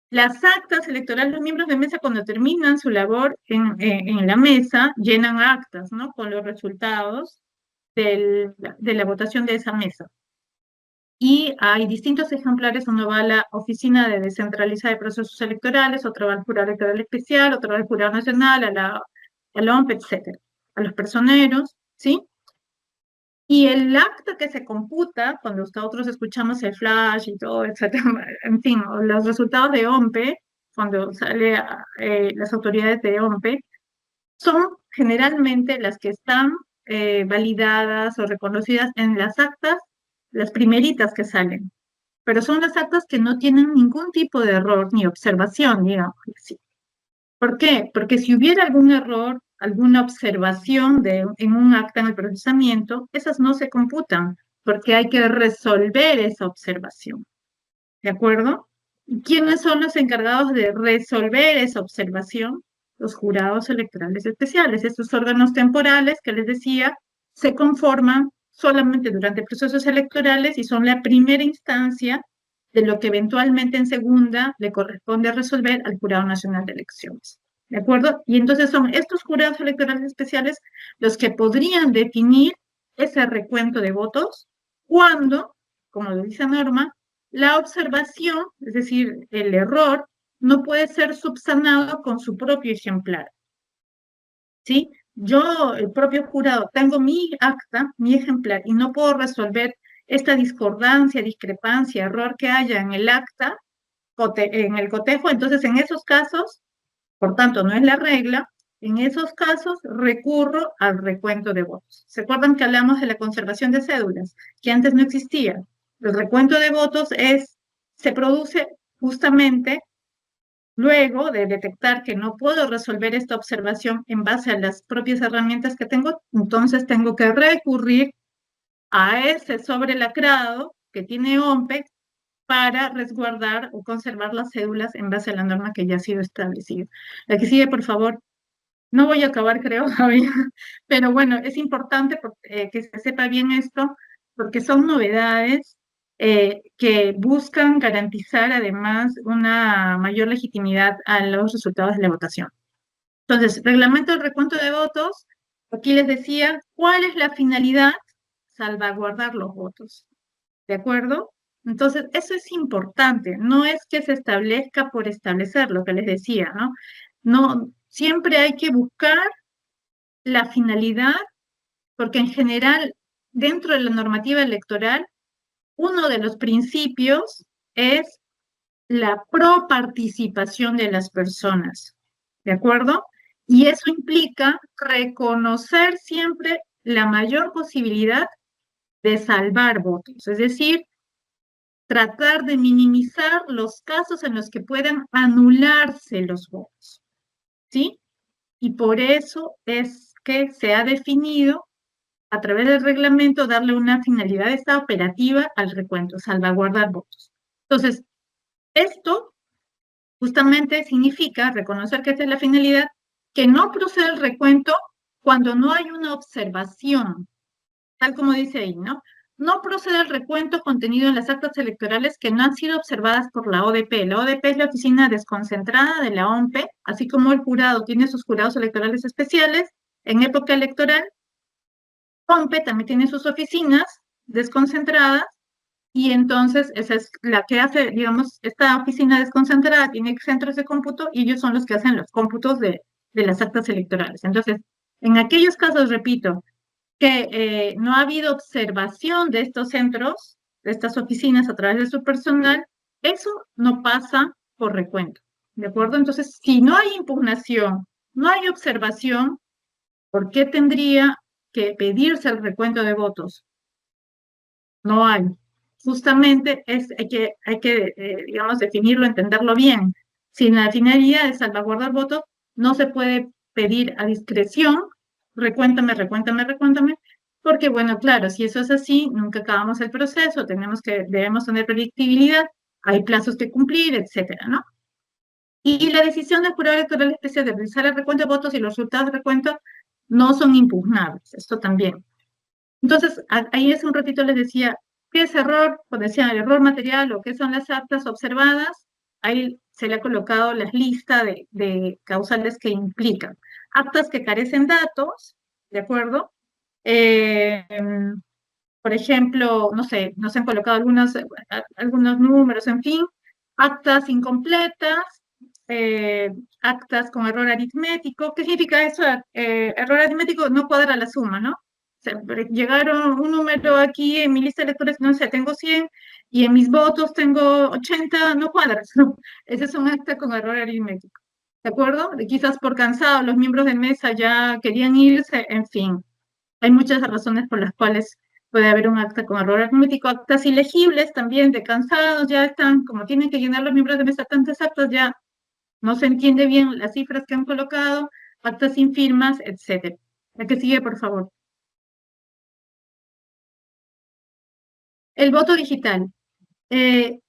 Las actas electorales, los miembros de mesa cuando terminan su labor en la mesa, llenan actas, ¿no? Con los resultados de la votación de esa mesa. Y hay distintos ejemplares, uno va a la Oficina de Descentralizada de Procesos Electorales, otro va al Jurado Electoral Especial, otro va al Jurado Nacional, a la OMP, etc. A los personeros, ¿sí? Y el acta que se computa, cuando nosotros escuchamos el flash y todo, etcétera, en fin, los resultados de OMPE, cuando sale las autoridades de OMPE, son generalmente las que están validadas o reconocidas en las actas, las primeritas que salen. Pero son las actas que no tienen ningún tipo de error ni observación, digamos así. ¿Por qué? Porque si hubiera algún error, alguna observación en un acta en el procesamiento, esas no se computan, porque hay que resolver esa observación. ¿De acuerdo? ¿Y quiénes son los encargados de resolver esa observación? Los jurados electorales especiales. Estos órganos temporales que les decía se conforman solamente durante procesos electorales y son la primera instancia de lo que eventualmente en segunda le corresponde resolver al Jurado Nacional de Elecciones. ¿De acuerdo? Y entonces son estos jurados electorales especiales los que podrían definir ese recuento de votos cuando, como lo dice la norma, la observación, es decir, el error, no puede ser subsanado con su propio ejemplar. ¿Sí? Yo, el propio jurado, tengo mi acta, mi ejemplar, y no puedo resolver esta discordancia, discrepancia, error que haya en el acta, en el cotejo. Entonces, en esos casos, por tanto, no es la regla, en esos casos recurro al recuento de votos. ¿Se acuerdan que hablamos de la conservación de cédulas, que antes no existía? El recuento de votos se produce justamente luego de detectar que no puedo resolver esta observación en base a las propias herramientas que tengo, entonces tengo que recurrir a ese sobrelacrado que tiene OMPE para resguardar o conservar las cédulas en base a la norma que ya ha sido establecida. La que sigue, por favor. No voy a acabar, creo, todavía, pero bueno, es importante que se sepa bien esto, porque son novedades que buscan garantizar además una mayor legitimidad a los resultados de la votación. Entonces, reglamento del recuento de votos, aquí les decía, ¿cuál es la finalidad? Salvaguardar los votos, ¿de acuerdo? Entonces, eso es importante, no es que se establezca por establecer, lo que les decía, ¿no? No, siempre hay que buscar la finalidad, porque en general, dentro de la normativa electoral, uno de los principios es la proparticipación de las personas, ¿de acuerdo? Y eso implica reconocer siempre la mayor posibilidad de salvar votos, es decir, tratar de minimizar los casos en los que puedan anularse los votos, ¿sí? Y por eso es que se ha definido a través del reglamento darle una finalidad esta operativa al recuento, salvaguardar votos. Entonces, esto justamente significa reconocer que esa es la finalidad, que no procede el recuento cuando no hay una observación, tal como dice ahí, ¿no? No procede el recuento contenido en las actas electorales que no han sido observadas por la ODP. La ODP es la oficina desconcentrada de la OMPE, así como el jurado tiene sus jurados electorales especiales en época electoral. OMPE también tiene sus oficinas desconcentradas y entonces esa es la que hace, digamos, esta oficina desconcentrada tiene centros de cómputo y ellos son los que hacen los cómputos de las actas electorales. Entonces, en aquellos casos, repito, que no ha habido observación de estos centros, de estas oficinas a través de su personal, eso no pasa por recuento, ¿de acuerdo? Entonces, si no hay impugnación, no hay observación, ¿por qué tendría que pedirse el recuento de votos? No hay. Justamente hay que digamos, definirlo, entenderlo bien. Si la finalidad es salvaguardar votos, no se puede pedir a discreción, recuéntame, recuéntame, recuéntame, porque, bueno, claro, si eso es así, nunca acabamos el proceso, debemos tener predictibilidad, hay plazos que cumplir, etcétera, ¿no? Y la decisión del jurado electoral especial de realizar el recuento de votos y los resultados de recuento no son impugnables, esto también. Entonces, ahí hace un ratito les decía, ¿qué es error? Cuando decían el error material o qué son las actas observadas, ahí se le ha colocado las listas de causales que implican. Actas que carecen datos, ¿de acuerdo? Por ejemplo, no sé, nos han colocado algunos números, en fin, actas incompletas, actas con error aritmético. ¿Qué significa eso? Error aritmético no cuadra la suma, ¿no? O sea, llegaron un número aquí en mi lista de lectores, no sé, tengo 100 y en mis votos tengo 80, no cuadra. ¿No? Ese es un acta con error aritmético. ¿De acuerdo? Quizás por cansado los miembros de mesa ya querían irse, en fin. Hay muchas razones por las cuales puede haber un acta con error aritmético, actas ilegibles también de cansados, ya están, como tienen que llenar los miembros de mesa tantas actas, ya no se entiende bien las cifras que han colocado, actas sin firmas, etcétera. La que sigue, por favor. El voto digital.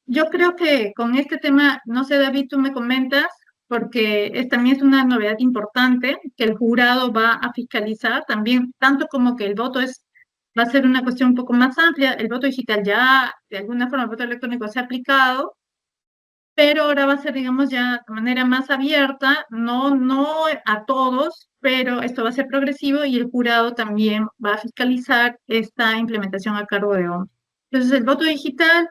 Yo creo que con este tema, no sé, David, tú me comentas, porque también es una novedad importante que el jurado va a fiscalizar también, tanto como que el voto va a ser una cuestión un poco más amplia, el voto digital ya, de alguna forma, el voto electrónico se ha aplicado, pero ahora va a ser, digamos, ya de manera más abierta, no a todos, pero esto va a ser progresivo y el jurado también va a fiscalizar esta implementación a cargo de OMS. Entonces, el voto digital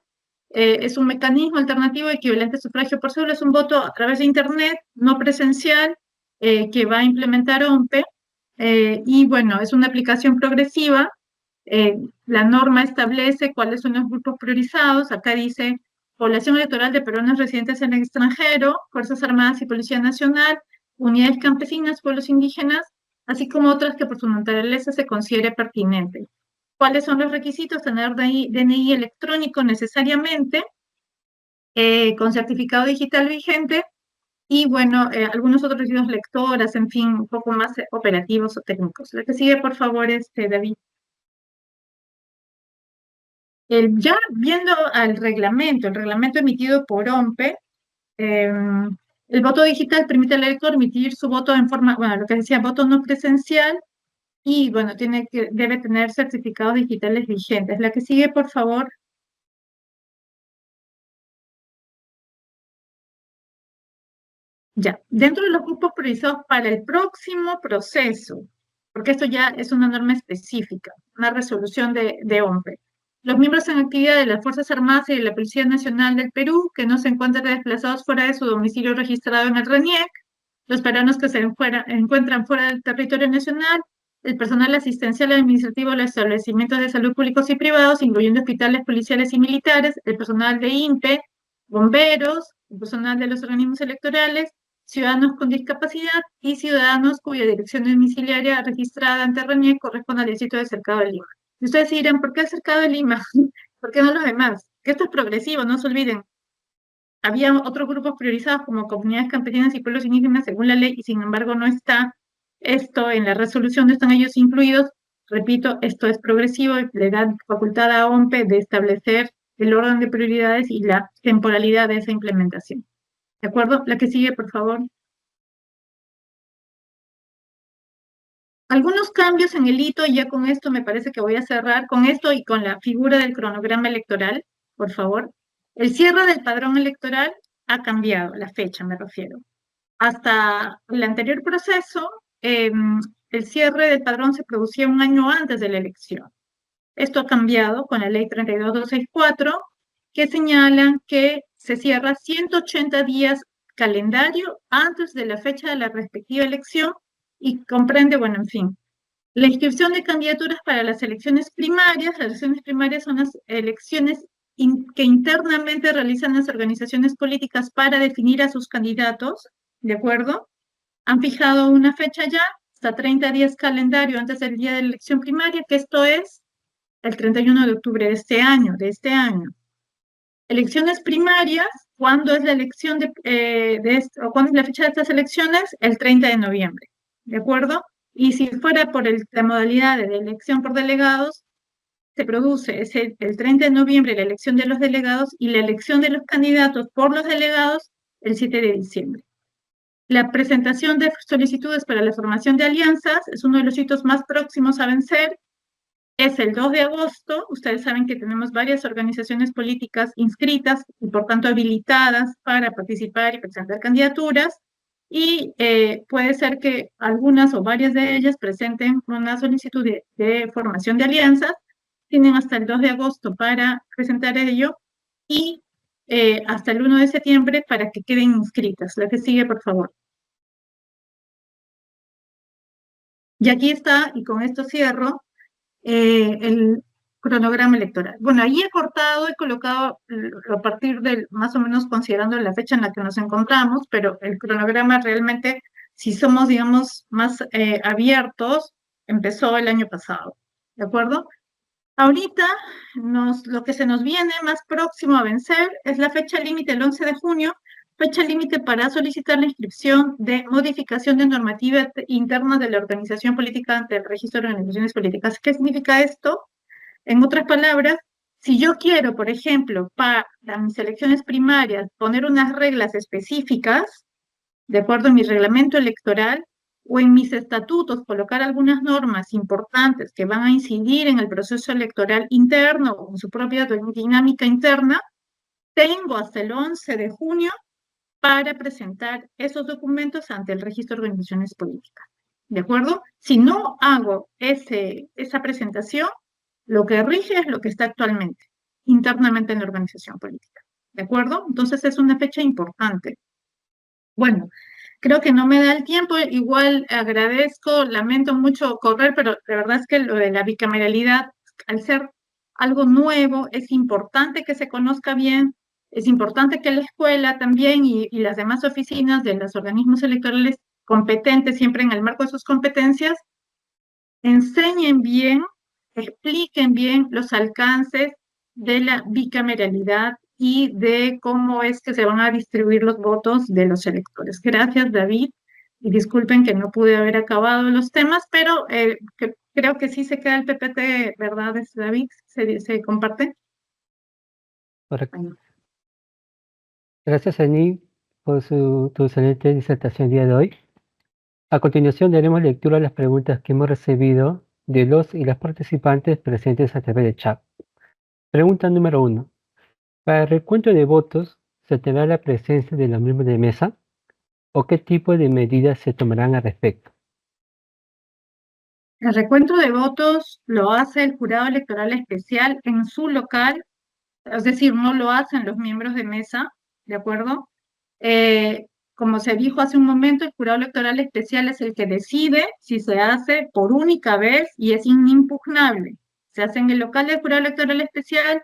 es un mecanismo alternativo equivalente a sufragio por cédula, es un voto a través de Internet, no presencial, que va a implementar OMPE, y bueno, es una aplicación progresiva. La norma establece cuáles son los grupos priorizados, acá dice población electoral de peruanos residentes en el extranjero, Fuerzas Armadas y Policía Nacional, unidades campesinas, pueblos indígenas, así como otras que por su naturaleza se considere pertinente. ¿Cuáles son los requisitos? Tener DNI electrónico necesariamente, con certificado digital vigente, y bueno, algunos otros requisitos lectoras, en fin, un poco más operativos o técnicos. La que sigue, por favor, David. Ya viendo al reglamento, el reglamento emitido por OMPE, el voto digital permite al elector emitir su voto en forma, bueno, lo que decía, voto no presencial, y bueno, debe tener certificados digitales vigentes. La que sigue, por favor. Ya, dentro de los grupos priorizados para el próximo proceso, porque esto ya es una norma específica, una resolución de OMPE. Los miembros en actividad de las Fuerzas Armadas y de la Policía Nacional del Perú que no se encuentran desplazados fuera de su domicilio registrado en el RENIEC, los peruanos que se encuentran fuera del territorio nacional, el personal asistencial administrativo de los establecimientos de salud públicos y privados, incluyendo hospitales policiales y militares, el personal de INPE, bomberos, el personal de los organismos electorales, ciudadanos con discapacidad y ciudadanos cuya dirección domiciliaria registrada ante RENIEC corresponde al distrito de Cercado de Lima. Y ustedes dirán, ¿por qué el Cercado de Lima? ¿Por qué no los demás? Que esto es progresivo, no se olviden. Había otros grupos priorizados como comunidades campesinas y pueblos indígenas según la ley y sin embargo no está esto en la resolución, no están ellos incluidos. Repito, esto es progresivo y le da facultad a OMPE de establecer el orden de prioridades y la temporalidad de esa implementación. ¿De acuerdo? La que sigue, por favor. Algunos cambios en el hito, y ya con esto me parece que voy a cerrar, con esto y con la figura del cronograma electoral, por favor. El cierre del padrón electoral ha cambiado, la fecha me refiero. Hasta el anterior proceso, el cierre del padrón se producía un año antes de la elección. Esto ha cambiado con la ley 32264, que señalan que se cierra 180 días calendario antes de la fecha de la respectiva elección y comprende, bueno, en fin, la inscripción de candidaturas para las elecciones primarias. Las elecciones primarias son las elecciones que internamente realizan las organizaciones políticas para definir a sus candidatos, ¿de acuerdo? Han fijado una fecha ya, hasta 30 días calendario antes del día de la elección primaria, que esto es el 31 de octubre de este año, Elecciones primarias, ¿cuándo es la elección o cuándo es la fecha de estas elecciones? El 30 de noviembre, ¿de acuerdo? Y si fuera por la modalidad de elección por delegados, se produce el 30 de noviembre la elección de los delegados y la elección de los candidatos por los delegados el 7 de diciembre. La presentación de solicitudes para la formación de alianzas es uno de los hitos más próximos a vencer. Es el 2 de agosto. Ustedes saben que tenemos varias organizaciones políticas inscritas y por tanto habilitadas para participar y presentar candidaturas. Y puede ser que algunas o varias de ellas presenten una solicitud de formación de alianzas. Tienen hasta el 2 de agosto para presentar ello y hasta el 1 de septiembre para que queden inscritas. La que sigue, por favor. Y aquí está, y con esto cierro, el cronograma electoral. Bueno, ahí he cortado, he colocado a partir del, más o menos considerando la fecha en la que nos encontramos, pero el cronograma realmente, si somos, digamos, más abiertos, empezó el año pasado, ¿de acuerdo? Ahorita lo que se nos viene más próximo a vencer es la fecha límite, el 11 de junio, fecha límite para solicitar la inscripción de modificación de normativa interna de la organización política ante el registro de organizaciones políticas. ¿Qué significa esto? En otras palabras, si yo quiero, por ejemplo, para mis elecciones primarias poner unas reglas específicas, de acuerdo a mi reglamento electoral, o en mis estatutos colocar algunas normas importantes que van a incidir en el proceso electoral interno o en su propia dinámica interna, tengo hasta el 11 de junio para presentar esos documentos ante el registro de organizaciones políticas. ¿De acuerdo? Si no hago esa presentación, lo que rige es lo que está actualmente, internamente en la organización política. ¿De acuerdo? Entonces es una fecha importante. Bueno, creo que no me da el tiempo, igual agradezco, lamento mucho correr, pero de verdad es que lo de la bicameralidad, al ser algo nuevo, es importante que se conozca bien, es importante que la escuela también y las demás oficinas de los organismos electorales competentes, siempre en el marco de sus competencias, enseñen bien, expliquen bien los alcances de la bicameralidad y de cómo es que se van a distribuir los votos de los electores. Gracias, David, y disculpen que no pude haber acabado los temas, pero creo que sí se queda el PPT, ¿verdad, David? ¿Se comparte? Correcto. Bueno. Gracias, Ani, por tu excelente disertación el día de hoy. A continuación daremos lectura a las preguntas que hemos recibido de los y las participantes presentes a través de chat. Pregunta número 1. ¿Para el recuento de votos se tendrá la presencia de los miembros de mesa? ¿O qué tipo de medidas se tomarán al respecto? El recuento de votos lo hace el jurado electoral especial en su local, es decir, no lo hacen los miembros de mesa, ¿de acuerdo? Como se dijo hace un momento, el jurado electoral especial es el que decide si se hace por única vez y es inimpugnable. Se hace en el local del jurado electoral especial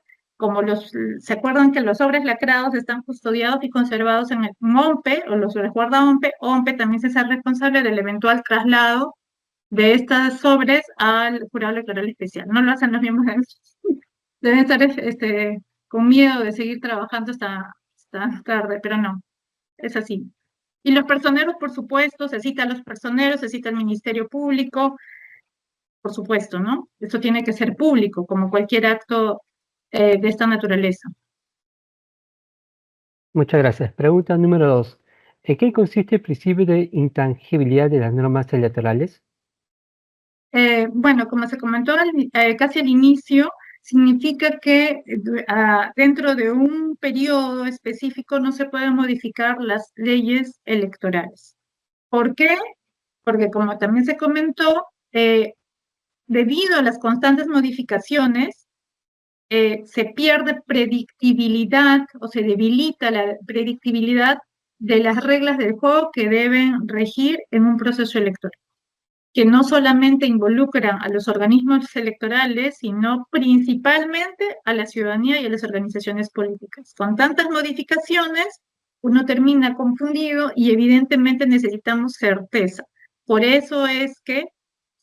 ¿se acuerdan que los sobres lacrados están custodiados y conservados en el OMPE o los resguarda OMPE? OMPE también se hace responsable del eventual traslado de estos sobres al jurado electoral especial. No lo hacen los miembros deben estar con miedo de seguir trabajando hasta tarde, pero no, es así. Y los personeros, por supuesto, se cita a los personeros, se cita al Ministerio Público, por supuesto, ¿no? Eso tiene que ser público, como cualquier acto de esta naturaleza. Muchas gracias. Pregunta número 2. ¿En qué consiste el principio de intangibilidad de las normas electorales? Bueno, como se comentó casi al inicio, significa que dentro de un periodo específico no se pueden modificar las leyes electorales. ¿Por qué? Porque como también se comentó, debido a las constantes modificaciones, se pierde predictibilidad o se debilita la predictibilidad de las reglas del juego que deben regir en un proceso electoral, que no solamente involucran a los organismos electorales, sino principalmente a la ciudadanía y a las organizaciones políticas. Con tantas modificaciones, uno termina confundido y evidentemente necesitamos certeza. Por eso es que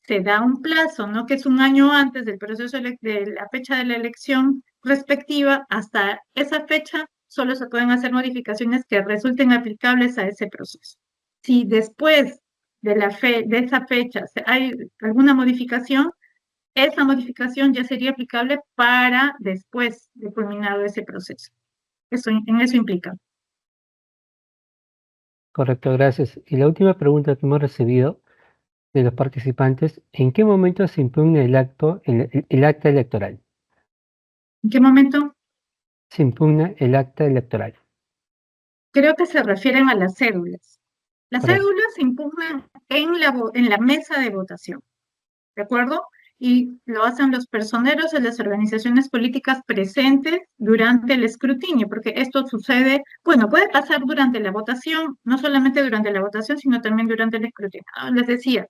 se da un plazo, ¿no? Que es un año antes del proceso de la fecha de la elección respectiva. Hasta esa fecha solo se pueden hacer modificaciones que resulten aplicables a ese proceso. Si después de esa fecha hay alguna modificación, esa modificación ya sería aplicable para después de culminado ese proceso. En eso implica. Correcto, gracias. Y la última pregunta que hemos recibido de los participantes, ¿en qué momento se impugna el acta electoral? ¿En qué momento? Se impugna el acta electoral. Creo que se refieren a las cédulas. Las Correcto. cédulas se impugnan en la mesa de votación, ¿de acuerdo? Y lo hacen los personeros de las organizaciones políticas presentes durante el escrutinio, porque esto sucede, bueno, puede pasar durante la votación, no solamente durante la votación, sino también durante el escrutinio. Les decía,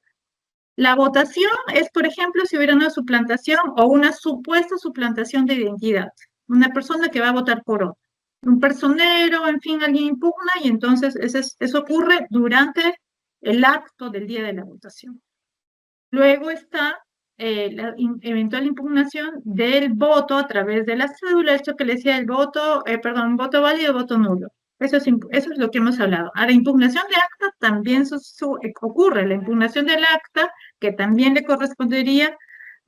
la votación es, por ejemplo, si hubiera una suplantación o una supuesta suplantación de identidad, una persona que va a votar por otra, un personero, en fin, alguien impugna y entonces eso ocurre durante el acto del día de la votación. Luego está la eventual impugnación del voto a través de la cédula, esto que le decía el voto, voto válido, voto nulo. Eso es lo que hemos hablado. Ahora, impugnación de acta también ocurre, la impugnación del acta, que también le correspondería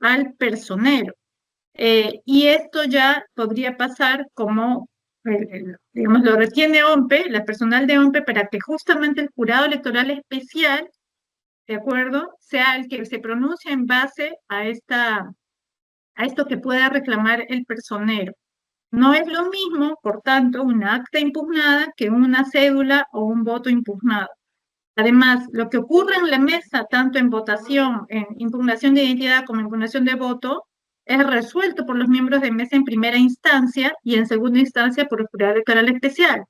al personero. Y esto ya podría pasar como, digamos, lo retiene OMPE, la personal de OMPE, para que justamente el jurado electoral especial, ¿de acuerdo?, sea el que se pronuncia en base a esto que pueda reclamar el personero. No es lo mismo, por tanto, una acta impugnada que una cédula o un voto impugnado. Además, lo que ocurre en la mesa, tanto en votación, en impugnación de identidad como en impugnación de voto, es resuelto por los miembros de mesa en primera instancia y en segunda instancia por el jurado electoral especial.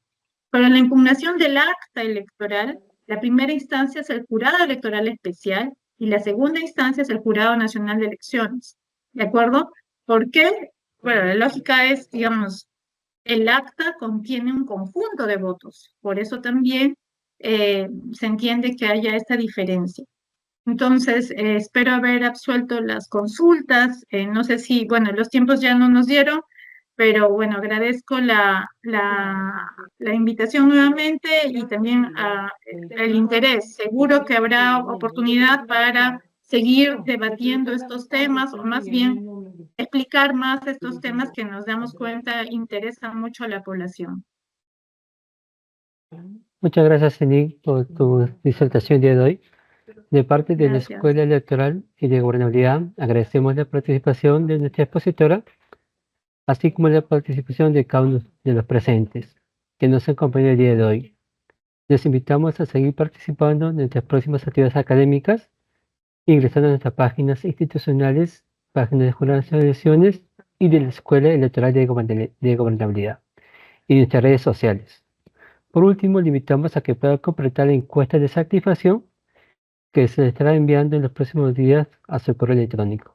Pero en la impugnación del acta electoral, la primera instancia es el jurado electoral especial y la segunda instancia es el jurado nacional de elecciones. ¿De acuerdo? ¿Por qué? Bueno, la lógica es, digamos, el acta contiene un conjunto de votos, por eso también se entiende que haya esta diferencia. Entonces, espero haber absuelto las consultas. No sé si, bueno, los tiempos ya no nos dieron, pero bueno, agradezco la invitación nuevamente y también el interés. Seguro que habrá oportunidad para seguir debatiendo estos temas o más bien explicar más estos temas que nos damos cuenta interesan mucho a la población. Muchas gracias, Enid, por tu disertación el día de hoy. De parte de la Gracias. Escuela Electoral y de Gobernabilidad, agradecemos la participación de nuestra expositora, así como la participación de cada uno de los presentes que nos acompañó el día de hoy. Les invitamos a seguir participando en nuestras próximas actividades académicas, ingresando a nuestras páginas institucionales, páginas de jurados de elecciones y de la Escuela Electoral de Gobernabilidad y nuestras redes sociales. Por último, le invitamos a que pueda completar la encuesta de satisfacción que se le estará enviando en los próximos días a su correo electrónico.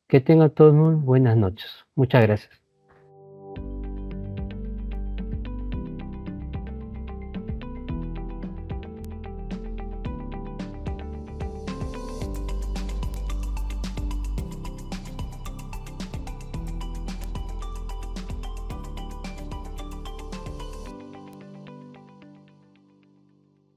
Que tengan todos muy buenas noches. Muchas gracias.